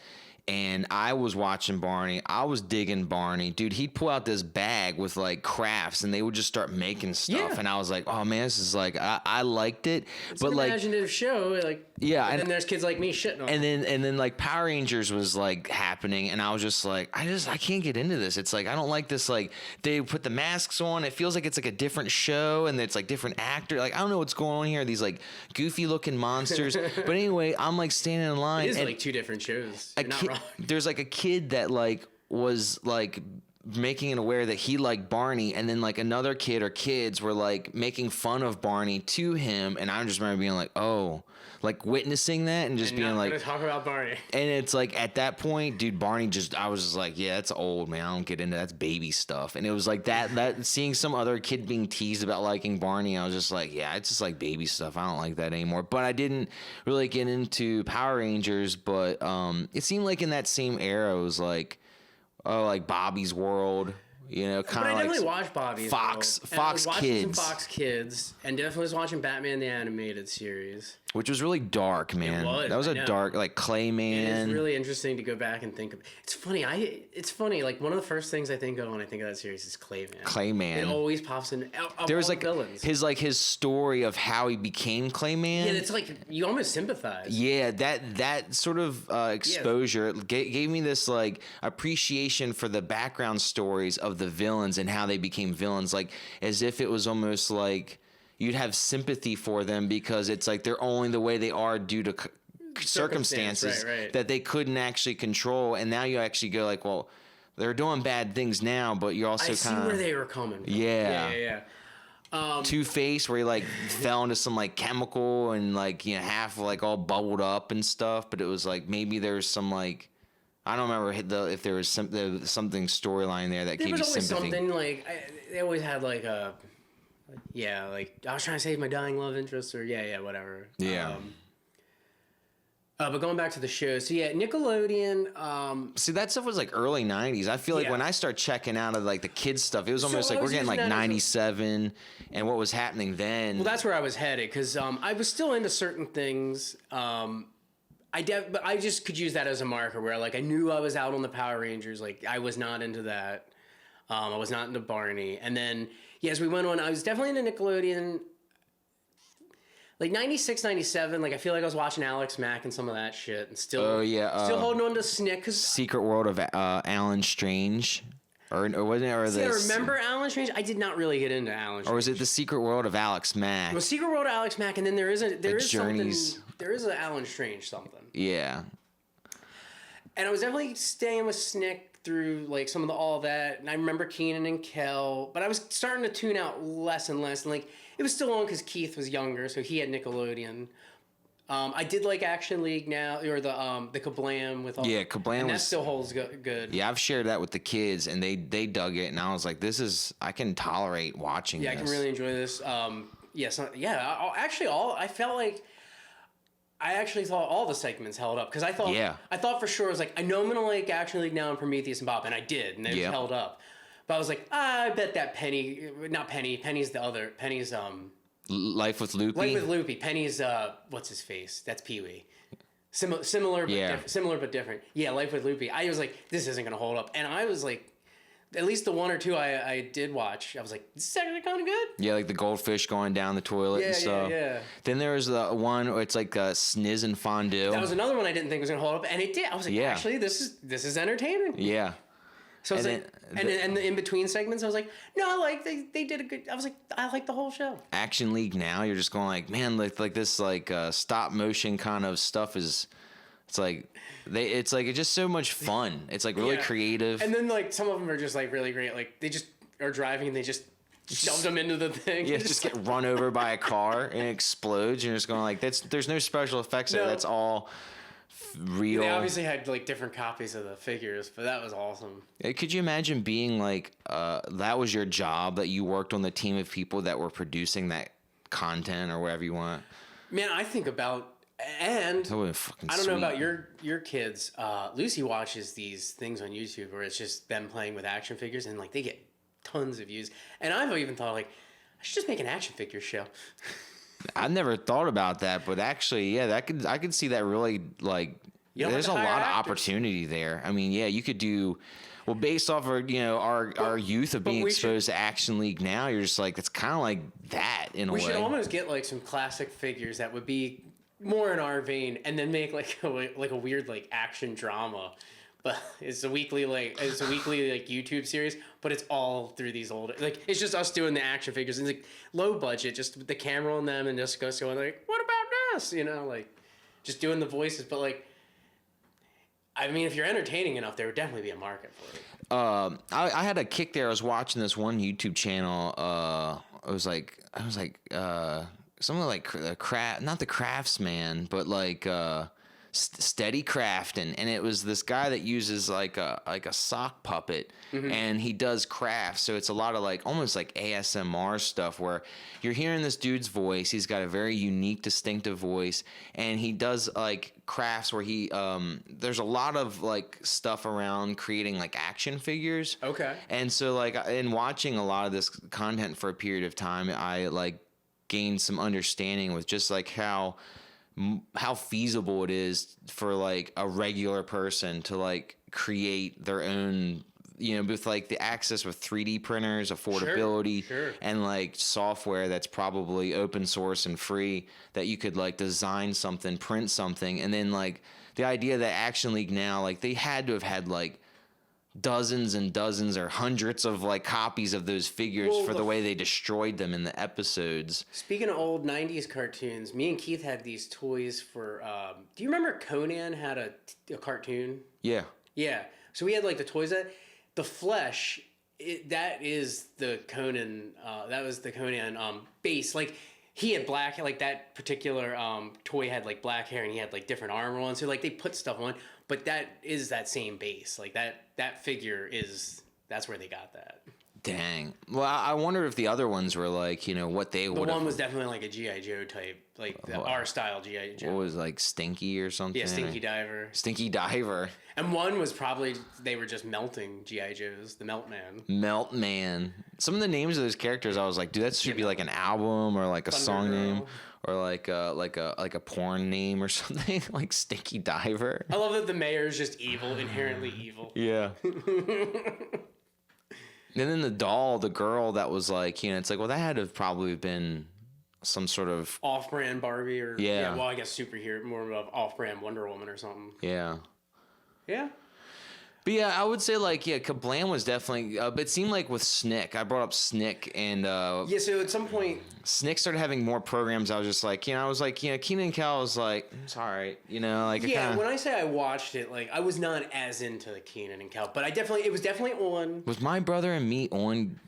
and I was watching Barney. I was digging Barney. Dude, he'd pull out this bag with like crafts and they would just start making stuff. And I was like, oh man, this is like, I liked it. It's an imaginative show. Like, and then there's kids like me shitting on it. And then like Power Rangers was like happening and I was just like, I can't get into this. It's like, I don't like this. Like they put the masks on. It feels like it's like a different show and it's like different actor. Like, I don't know what's going on here. These like goofy looking monsters. But anyway, I'm like standing in line. It is like two different shows. You're not wrong. There's like a kid that like was like making it aware that he liked Barney, and then like another kid or kids were like making fun of Barney to him, and I just remember being like, oh, like witnessing that and just being not like, gonna talk about Barney. And it's like at that point, dude, Barney I was just like, yeah, that's old, man. I don't get into that's baby stuff. And it was like that seeing some other kid being teased about liking Barney, I was just like, yeah, it's just like baby stuff. I don't like that anymore. But I didn't really get into Power Rangers, but it seemed like in that same era it was like, oh, like Bobby's World. Kind of like. I definitely watched Bobby's Fox World. Fox Kids. Fox Kids, and definitely was watching Batman the Animated Series, which was really dark, man. That was a dark, like Clayman. It's really interesting to go back and think of. It's funny. It's funny. Like one of the first things I think of when I think of that series is Clayman. Clayman. It always pops in. There was like villains. his story of how he became Clayman. Yeah, it's like you almost sympathize. Yeah, that sort of exposure gave me this like appreciation for the background stories of the villains and how they became villains, like as if it was almost like you'd have sympathy for them because it's like they're only the way they are due to circumstances that they couldn't actually control, and now you actually go like, well, they're doing bad things now, but you also kind of see where they were coming from. Yeah. Two-Face, where he like fell into some like chemical and like half like all bubbled up and stuff, but it was like maybe there's some like I don't remember if there was something storyline there that gave you sympathy. There was always something like they always had like a like I was trying to save my dying love interest or whatever. Yeah. But going back to the show, so yeah, Nickelodeon. See, that stuff was like early '90s. I feel like when I start checking out of like the kids stuff, it was almost like we're getting like '97 and what was happening then. Well, that's where I was headed because I was still into certain things. But I just could use that as a marker where like I knew I was out on the Power Rangers. Like I was not into that. I was not into Barney. And then as we went on, I was definitely into Nickelodeon. Like 96, 97, like I feel like I was watching Alex Mack and some of that shit, and still, still holding on to Snick. Secret World of Alan Strange. Or wasn't it? Or See, I the remember Alan Strange. I did not really get into Alan Strange. or was it the Secret World of Alex Mack? Well, Secret World of Alex Mack, and then there is Journeys. something. There is an Alan Strange something. Yeah. And I was definitely staying with Snick through like some of all that, and I remember Keenan and Kel, but I was starting to tune out less and less. And like it was still on because Keith was younger, so he had Nickelodeon. I did like Action League now, or the Kablam with all. Yeah, Kablam and that was still holds good. Yeah, I've shared that with the kids, and they dug it, and I was like, I can tolerate watching. Yeah, this. I can really enjoy this. I felt like. I actually thought all the segments held up because I thought for sure I was like, I know I'm gonna like Action League now and Prometheus and Bob, and I did, and they held up. But I was like, I bet that Penny's the other Penny's Life with Loopy. Life with Loopy. Penny's what's his face? That's Pee Wee. Similar but different. Yeah, Life with Loopy. I was like, this isn't gonna hold up, and I was like, at least the one or two I did watch, I was like, this is actually kind of good. Yeah, like the goldfish going down the toilet and stuff. Yeah. Then there was the one where it's like Sniz and Fondue. That was another one I didn't think was gonna hold up, and it did. I was like, actually, this is entertaining. Yeah. So I was and the in between segments, I was like, no, they did a good. I was like, I like the whole show. Action League now, you're just going like, man, like this stop motion kind of stuff is. It's just so much fun. It's like really creative. And then like some of them are just like really great. Like they just are driving and they just shove them into the thing. Yeah, just get run over by a car and it explodes. And you're just going like, there's no special effects there. That's all real. They obviously had like different copies of the figures, but that was awesome. Could you imagine being like, that was your job, that you worked on the team of people that were producing that content or whatever you want? Man, I think about. And I don't know about your kids. Lucy watches these things on YouTube where it's just them playing with action figures, and like they get tons of views. And I've even thought like I should just make an action figure show. I never thought about that, but actually, yeah, I could see that really like. There's a lot of opportunity there. I mean, yeah, you could do. Well, based off of our youth of being exposed to Action League now, you're just like it's kind of like that in a way. We should almost get like some classic figures that would be more in our vein, and then make like a weird like action drama, but it's a weekly YouTube series, but it's all through these old it's just us doing the action figures and like low budget, just with the camera on them and just going like, what about this? Like just doing the voices, but like. I mean, if you're entertaining enough, there would definitely be a market for it. I had a kick there. I was watching this one YouTube channel. I was like something like the craft, not the Craftsman, but like Steady Crafting, and it was this guy that uses like a sock puppet, and he does crafts. So it's a lot of like almost like ASMR stuff where you're hearing this dude's voice. He's got a very unique, distinctive voice, and he does like crafts where he there's a lot of like stuff around creating like action figures. Okay. And so like in watching a lot of this content for a period of time, I like gained some understanding with just like how feasible it is for like a regular person to like create their own, with like the access with 3D printers, affordability, and like software that's probably open source and free, that you could like design something, print something. And then like the idea that Action League now, like they had to have had like dozens and dozens or hundreds of like copies of those figures for the way they destroyed them in the episodes. Speaking of old 90s cartoons, me and Keith had these toys for do you remember Conan had a cartoon? Yeah So we had like the toys that the flesh that is the Conan that was the Conan base. Like he had black, like that particular toy had like black hair and he had like different armor on, so like they put stuff on, but that is that same base. Like that figure that's where they got that. Dang. Well, I wonder if the other ones were like, what they would. The one was definitely like a G.I. Joe type, like our style G.I. Joe. What was like Stinky or something? Yeah, Stinky Diver. Stinky Diver. And one was probably they were just melting G.I. Joes, the Melt Man. Melt Man. Some of the names of those characters, I was like, dude, that should be like an album or like a song name or like a porn name or something. Like Stinky Diver. I love that the mayor is just evil, inherently evil. Yeah. And then the doll, the girl that was like, it's like, well, that had to have probably been some sort of off-brand Barbie or well, I guess superhero, more of an off-brand Wonder Woman or something. Yeah. Yeah. But yeah, I would say like Kablam was definitely. But it seemed like with Snick, I brought up Snick, and Yeah, so at some point, Snick started having more programs. I was just like, I was like, Kenan and Kel was like, it's all right, like. yeah. When I say I watched it, like I was not as into Kenan and Kel, but it was definitely on. Was My Brother and Me on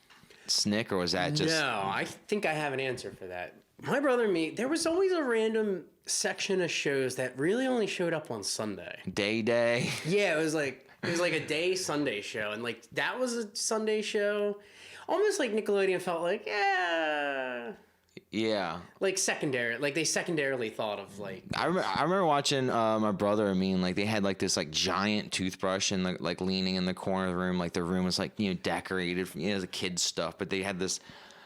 Snick, or was that just? No, I think I have an answer for that. My Brother and Me. There was always a random section of shows that really only showed up on Sunday. Day. Yeah, it was like a day Sunday show, and like that was a Sunday show, almost like Nickelodeon felt like Yeah. like secondary, like they secondarily thought of like. I remember watching My Brother and Me, and like they had like this like giant toothbrush and like leaning in the corner of the room, like the room was like decorated, as a kid's stuff, but they had this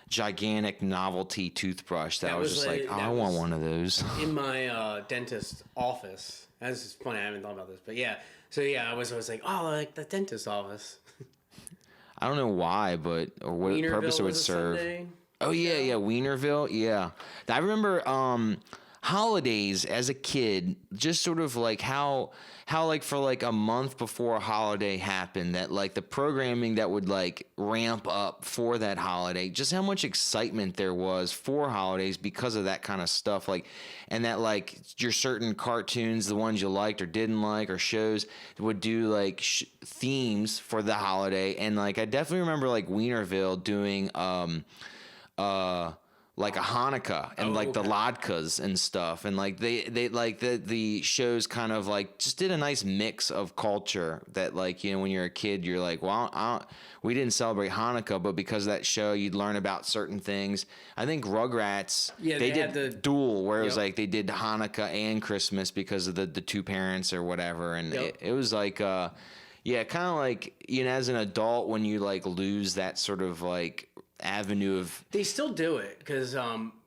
gigantic novelty toothbrush that was just like, I want one of those. In my dentist's office. That's funny. I haven't thought about this, but yeah. So yeah, I was like, oh, like the dentist's office. I don't know why, but or what Wienerville purpose it would was a serve. Sunday Oh yeah, show. yeah, Wienerville, yeah. I remember holidays as a kid, just sort of like how like for like a month before a holiday happened, that like the programming that would like ramp up for that holiday, just how much excitement there was for holidays because of that kind of stuff, like, and that like your certain cartoons, the ones you liked or didn't like, or shows would do like themes for the holiday, and like I definitely remember like Wienerville doing like a Hanukkah and like the latkes and stuff, and like they like the shows kind of like just did a nice mix of culture that like when you're a kid you're like, well, we didn't celebrate Hanukkah, but because of that show you'd learn about certain things. I think Rugrats, they did the dual where it was like they did Hanukkah and Christmas because of the two parents or whatever, and it was like kind of like as an adult when you like lose that sort of like avenue of. They still do it because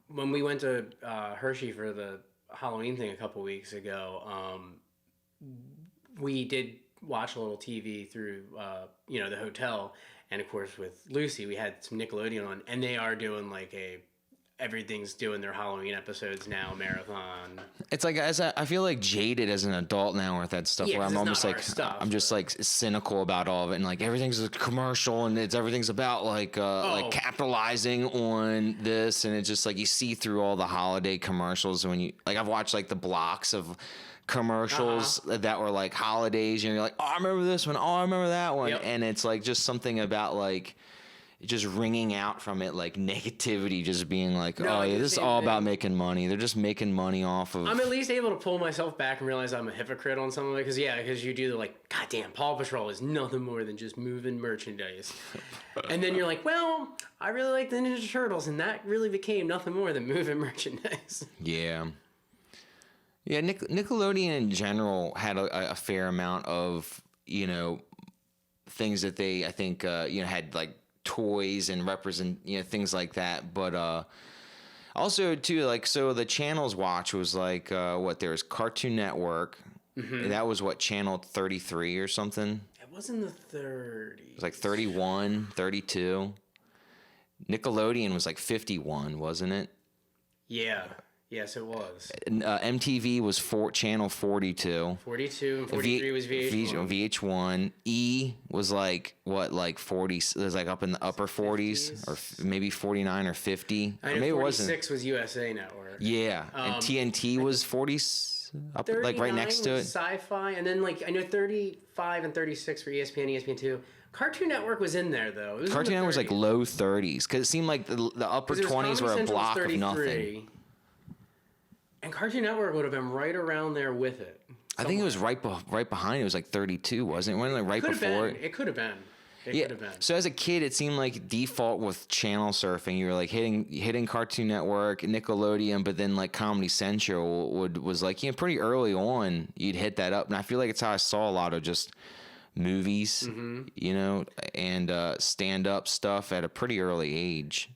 when we went to Hershey for the Halloween thing a couple weeks ago, we did watch a little TV through the hotel, and of course with Lucy we had some Nickelodeon on, and they are doing like everything's doing their Halloween episodes now marathon. It's like I feel like jaded as an adult now with that stuff, where I'm almost like I'm just like cynical about all of it, and like everything's a commercial, and everything's about like capitalizing on this, and it's just like you see through all the holiday commercials when you like I've watched like the blocks of commercials that were like holidays, and you're like, oh, I remember this one, oh, I remember that one, and it's like just something about like just ringing out from it like negativity, just being like, this is all about making money. They're just making money off of. I'm at least able to pull myself back and realize I'm a hypocrite on some of it, because you do the like, goddamn, Paw Patrol is nothing more than just moving merchandise, and then you're like, well, I really like the Ninja Turtles, and that really became nothing more than moving merchandise. Yeah, Nickelodeon in general had a fair amount of things that they I think had like toys and represent things like that, but also too like so the channels watch was like there was Cartoon Network, that was what, channel 33 or something. It was in the 30s. It was like 31, 32. Nickelodeon was like 51, wasn't it? Yeah. Yes, it was. MTV was channel 42. 42 and 43 was VH1. VH1. E was like, what, like 40, it was like up in the upper 40s, or maybe 49 or 50. I know maybe 46 was USA Network. Yeah, and TNT was 40, up like right next to it. Sci-Fi, and then like I know 35 and 36 for ESPN, ESPN2. Cartoon Network was in there though. Cartoon Network was like low 30s, because it seemed like the upper 20s were a block of nothing. And Cartoon Network would have been right around there with it. Somewhere. I think it was right behind. It was like 32, wasn't it? Wasn't it like right before it? It could have been. It could have been. So as a kid, it seemed like default with channel surfing, you were like hitting Cartoon Network, Nickelodeon, but then like Comedy Central was like pretty early on you'd hit that up, and I feel like it's how I saw a lot of just movies, and stand up stuff at a pretty early age.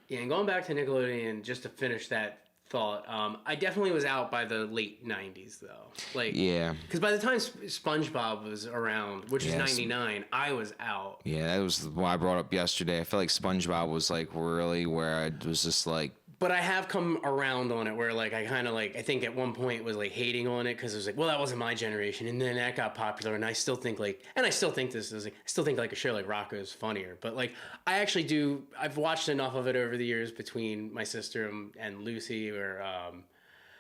Yeah, and going back to Nickelodeon, just to finish that thought, I definitely was out by the late 90s though, like, because by the time SpongeBob was around, which was 99, I was out. That was what I brought up yesterday. I feel like SpongeBob was like really where I was just like But I have come around on it where like I kind of like I think at one point was like hating on it because it was like, well, that wasn't my generation, and then that got popular, and I still think like, and I still think this is like, I still think like a show like Rocco is funnier, but like I actually do. I've watched enough of it over the years between my sister and Lucy, or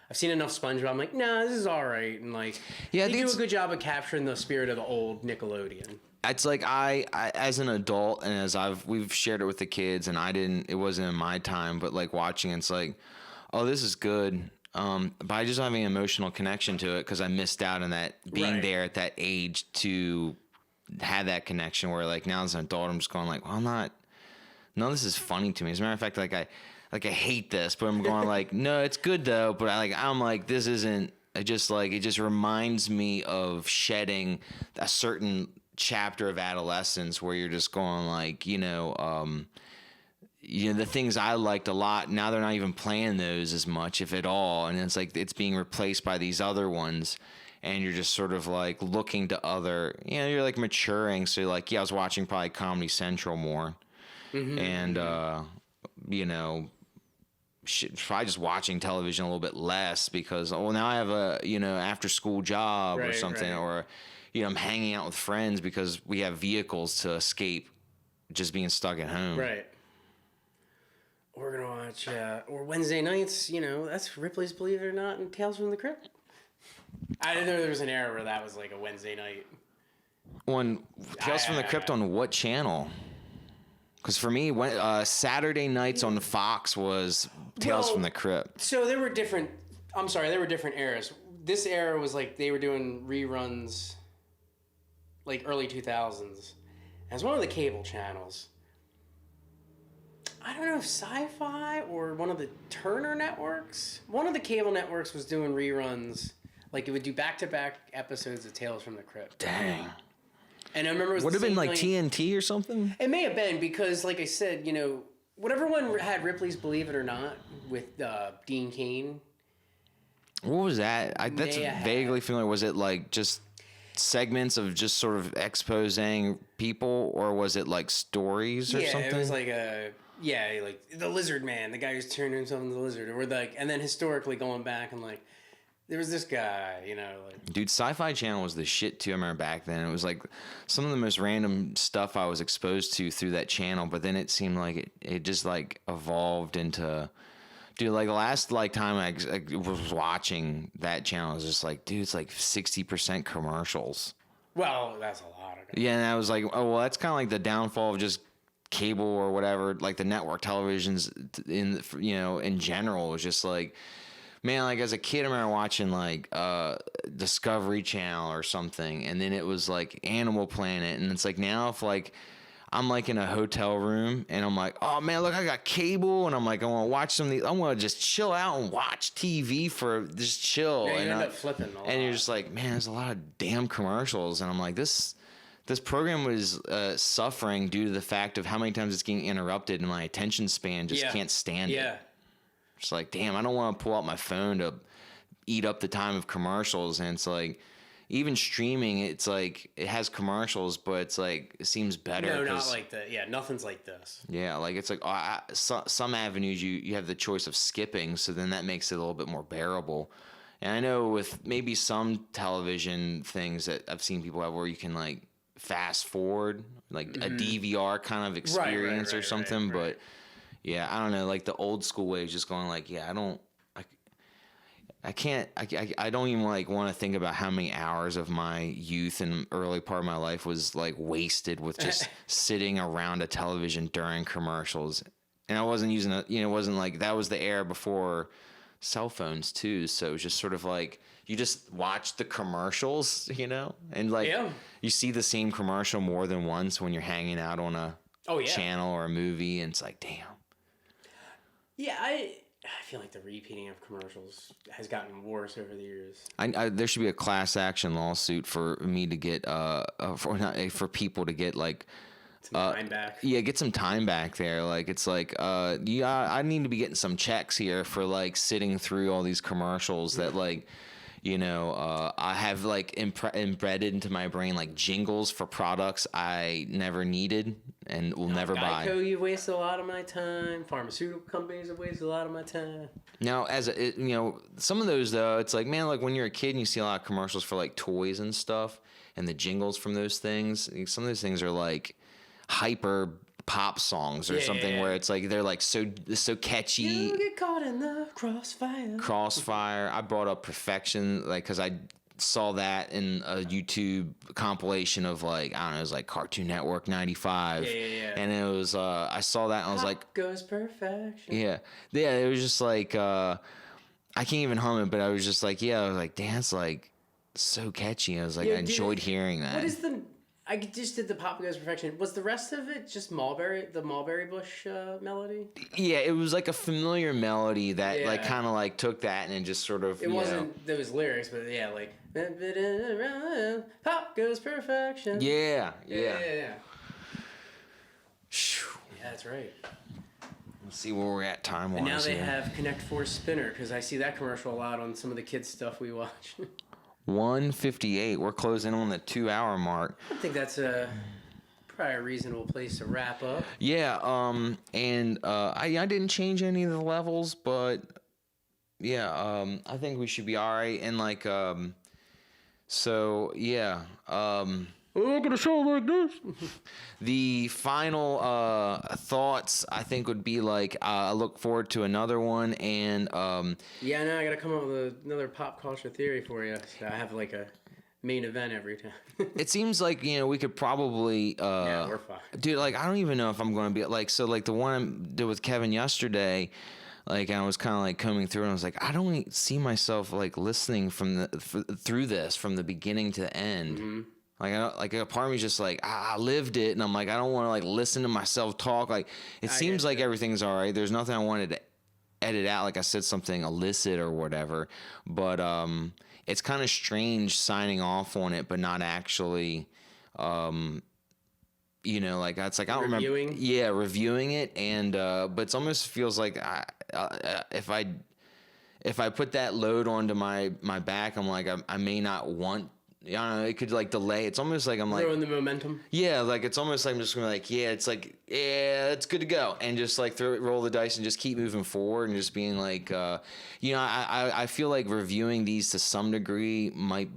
I've seen enough SpongeBob. I'm like, nah, this is all right, and like Yeah, they do a good job of capturing the spirit of the old Nickelodeon. It's like I as an adult and we've shared it with the kids, and it wasn't in my time, but like watching it's like, oh, this is good. But I just don't have any emotional connection to it because I missed out on that being Right. there at that age to have that connection where like now as an adult I'm just going like, well, none of this is funny to me. As a matter of fact, I hate this, but I'm going like, no, it's good though. But I'm like, this isn't. It just reminds me of shedding a certain chapter of adolescence where you're just going like, the things I liked a lot, now they're not even playing those as much, if at all. And it's like it's being replaced by these other ones. And you're just sort of like looking to you're like maturing. So you're like, yeah, I was watching probably Comedy Central more. Mm-hmm. And, probably just watching television a little bit less because, now I have a, after school job or something, right. or, I'm hanging out with friends because we have vehicles to escape just being stuck at home. Right. We're gonna watch, or Wednesday nights. That's Ripley's Believe It or Not and Tales from the Crypt. I didn't know there was an era where that was like a Wednesday night. On Tales from the Crypt on what channel? Because for me, Saturday nights on Fox was Tales from the Crypt. So there were different. I'm sorry, there were different eras. This era was like they were doing reruns, like early 2000s. As one of the cable channels. I don't know if Sci-Fi or one of the Turner networks. One of the cable networks was doing reruns. Like it would do back-to-back episodes of Tales from the Crypt. Dang. And I remember it was would have been like thing. TNT or something. It may have been because, like I said, whatever one had Ripley's Believe It or Not with Dean Cain. What was that? That's vaguely familiar. Was it like just segments of just sort of exposing people, or was it like stories or something? Yeah, it was like like the Lizard Man, the guy who's turned himself into the lizard, or like, and then historically going back and like, there was this guy, like. Dude, Sci-Fi Channel was the shit too. I remember back then. It was like some of the most random stuff I was exposed to through that channel, but then it seemed like it just like evolved into. Dude, like the last time I was watching that channel, I was just like, dude, it's like 60% commercials. Well, that's a lot of. Yeah, and I was like, oh well, that's kind of like the downfall of just cable or whatever, like the network televisions in general. It was just like, man, like as a kid, I remember watching like Discovery Channel or something, and then it was like Animal Planet, and it's like now if like I'm like in a hotel room and I'm like, oh man, look, I got cable, and I'm like, I want to watch some of these. I want to just chill out and watch TV for just chill. Yeah, you and end up flipping a lot. And you're just like, man, there's a lot of damn commercials, and I'm like, this program was suffering due to the fact of how many times it's getting interrupted, and my attention span just can't stand it. Yeah. It's like, damn, I don't want to pull out my phone to eat up the time of commercials. And it's like, even streaming, it's like, it has commercials, but it's like, it seems better. No, not like that. Yeah, nothing's like this. Yeah, like it's like, some avenues you have the choice of skipping, so then that makes it a little bit more bearable. And I know with maybe some television things that I've seen people have where you can like fast forward, like a DVR kind of experience or something, but yeah, I don't know, like the old school way is just going like, yeah, I don't even like want to think about how many hours of my youth and early part of my life was like wasted with just sitting around a television during commercials. And I wasn't using it wasn't like, that was the era before cell phones too. So it was just sort of like, you just watch the commercials, and like you see the same commercial more than once when you're hanging out on a channel or a movie, and it's like, damn. Yeah, I feel like the repeating of commercials has gotten worse over the years. There should be a class action lawsuit for me to get for people to get like some time back. Yeah, get some time back there. Like it's like I need to be getting some checks here for like sitting through all these commercials that like You know, I have like embedded into my brain like jingles for products I never needed and will never buy. Geico, you waste a lot of my time. Pharmaceutical companies have wasted a lot of my time. Now, you know, some of those though, it's like, man, like when you're a kid and you see a lot of commercials for like toys and stuff, and the jingles from those things. Some of those things are like hyper pop songs or something where it's like they're like so catchy. You get caught in the crossfire. Crossfire. I brought up Perfection, like, because I saw that in a YouTube compilation of like, I don't know, it was like Cartoon Network 95. Yeah. And it was, I saw that and I was like, goes perfection. Yeah. It was just like, I can't even hum it, but I was just like, I was like, dance like so catchy. I was like, I enjoyed hearing that. What is I just did the Pop Goes Perfection. Was the rest of it just the Mulberry Bush melody? Yeah, it was like a familiar melody that like kind of like took that and then just sort of. It wasn't those lyrics, but like Pop Goes Perfection. Yeah. Yeah, that's right. Let's see where we're at time-wise. And now they have Connect Four Spinner because I see that commercial a lot on some of the kids' stuff we watch. 1:58. We're closing on the 2-hour mark. I think that's probably a reasonable place to wrap up. Yeah. And I didn't change any of the levels, but yeah. I think we should be all right. And like, so yeah. We're not gonna show like this. The final thoughts, I think, would be like I look forward to another one, and yeah, now I gotta come up with another pop culture theory for you. So I have like a main event every time. It seems like we could probably yeah, we're fine, dude. Like I don't even know if I'm going to be like like the one I did with Kevin yesterday. Like I was kind of like combing through, and I was like, I don't see myself like listening through this from the beginning to the end. Mm-hmm. Like a part of me's just like, I lived it, and I'm like, I don't want to like listen to myself talk. Like it seems like everything's all right. There's nothing I wanted to edit out. Like I said something illicit or whatever, but it's kind of strange signing off on it, but not actually, like it's like I don't remember. Yeah, reviewing it, and but it almost feels like if I put that load onto my back, I'm like I may not want. I don't know, it could like delay. It's almost like I'm like throwing the momentum. Yeah, like it's almost like I'm just gonna like it's like it's good to go, and just like roll the dice and just keep moving forward and just being like I feel like reviewing these to some degree might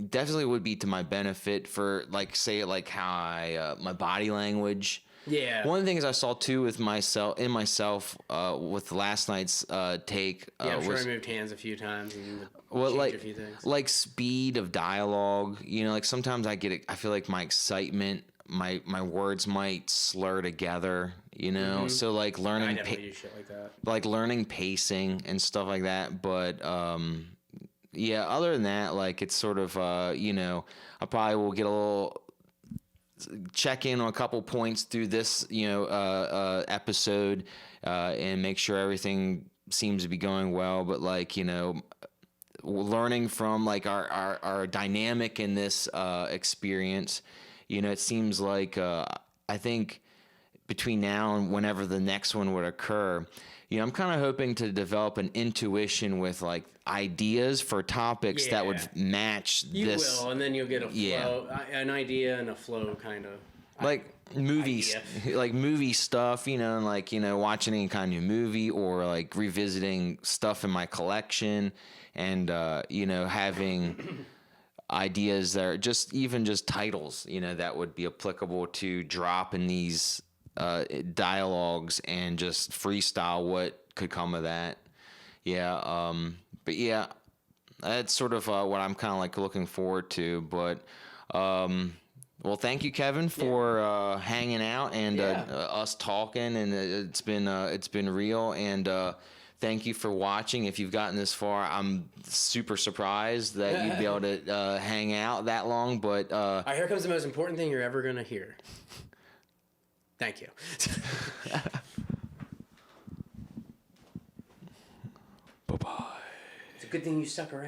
definitely would be to my benefit for like say like how I my body language. Yeah. One of the things I saw too with myself with last night's take. Yeah, I'm sure I moved hands a few times and like a few things. Like speed of dialogue. Like sometimes I feel like my excitement, my words might slur together. Mm-hmm. So like learning. I definitely do shit like that. Like learning pacing and stuff like that, but yeah. Other than that, like it's sort of I probably will get a little. Check in on a couple points through this, episode, and make sure everything seems to be going well. But like, learning from like our dynamic in this experience, it seems like I think between now and whenever the next one would occur, I'm kind of hoping to develop an intuition with like ideas for topics that would match this. You will, and then you'll get a flow, an idea and a flow kind of. Like movies, like movie stuff, and like, watching any kind of new movie or like revisiting stuff in my collection and, having ideas that are just titles, that would be applicable to drop in these dialogues and just freestyle what could come of that. Yeah. But yeah, that's sort of what I'm kind of like looking forward to. But well, thank you, Kevin, for hanging out and us talking, and it's been real. And thank you for watching. If you've gotten this far, I'm super surprised that you'd be able to hang out that long. But here comes the most important thing you're ever gonna hear. Thank you. Bye-bye. It's a good thing you stuck around.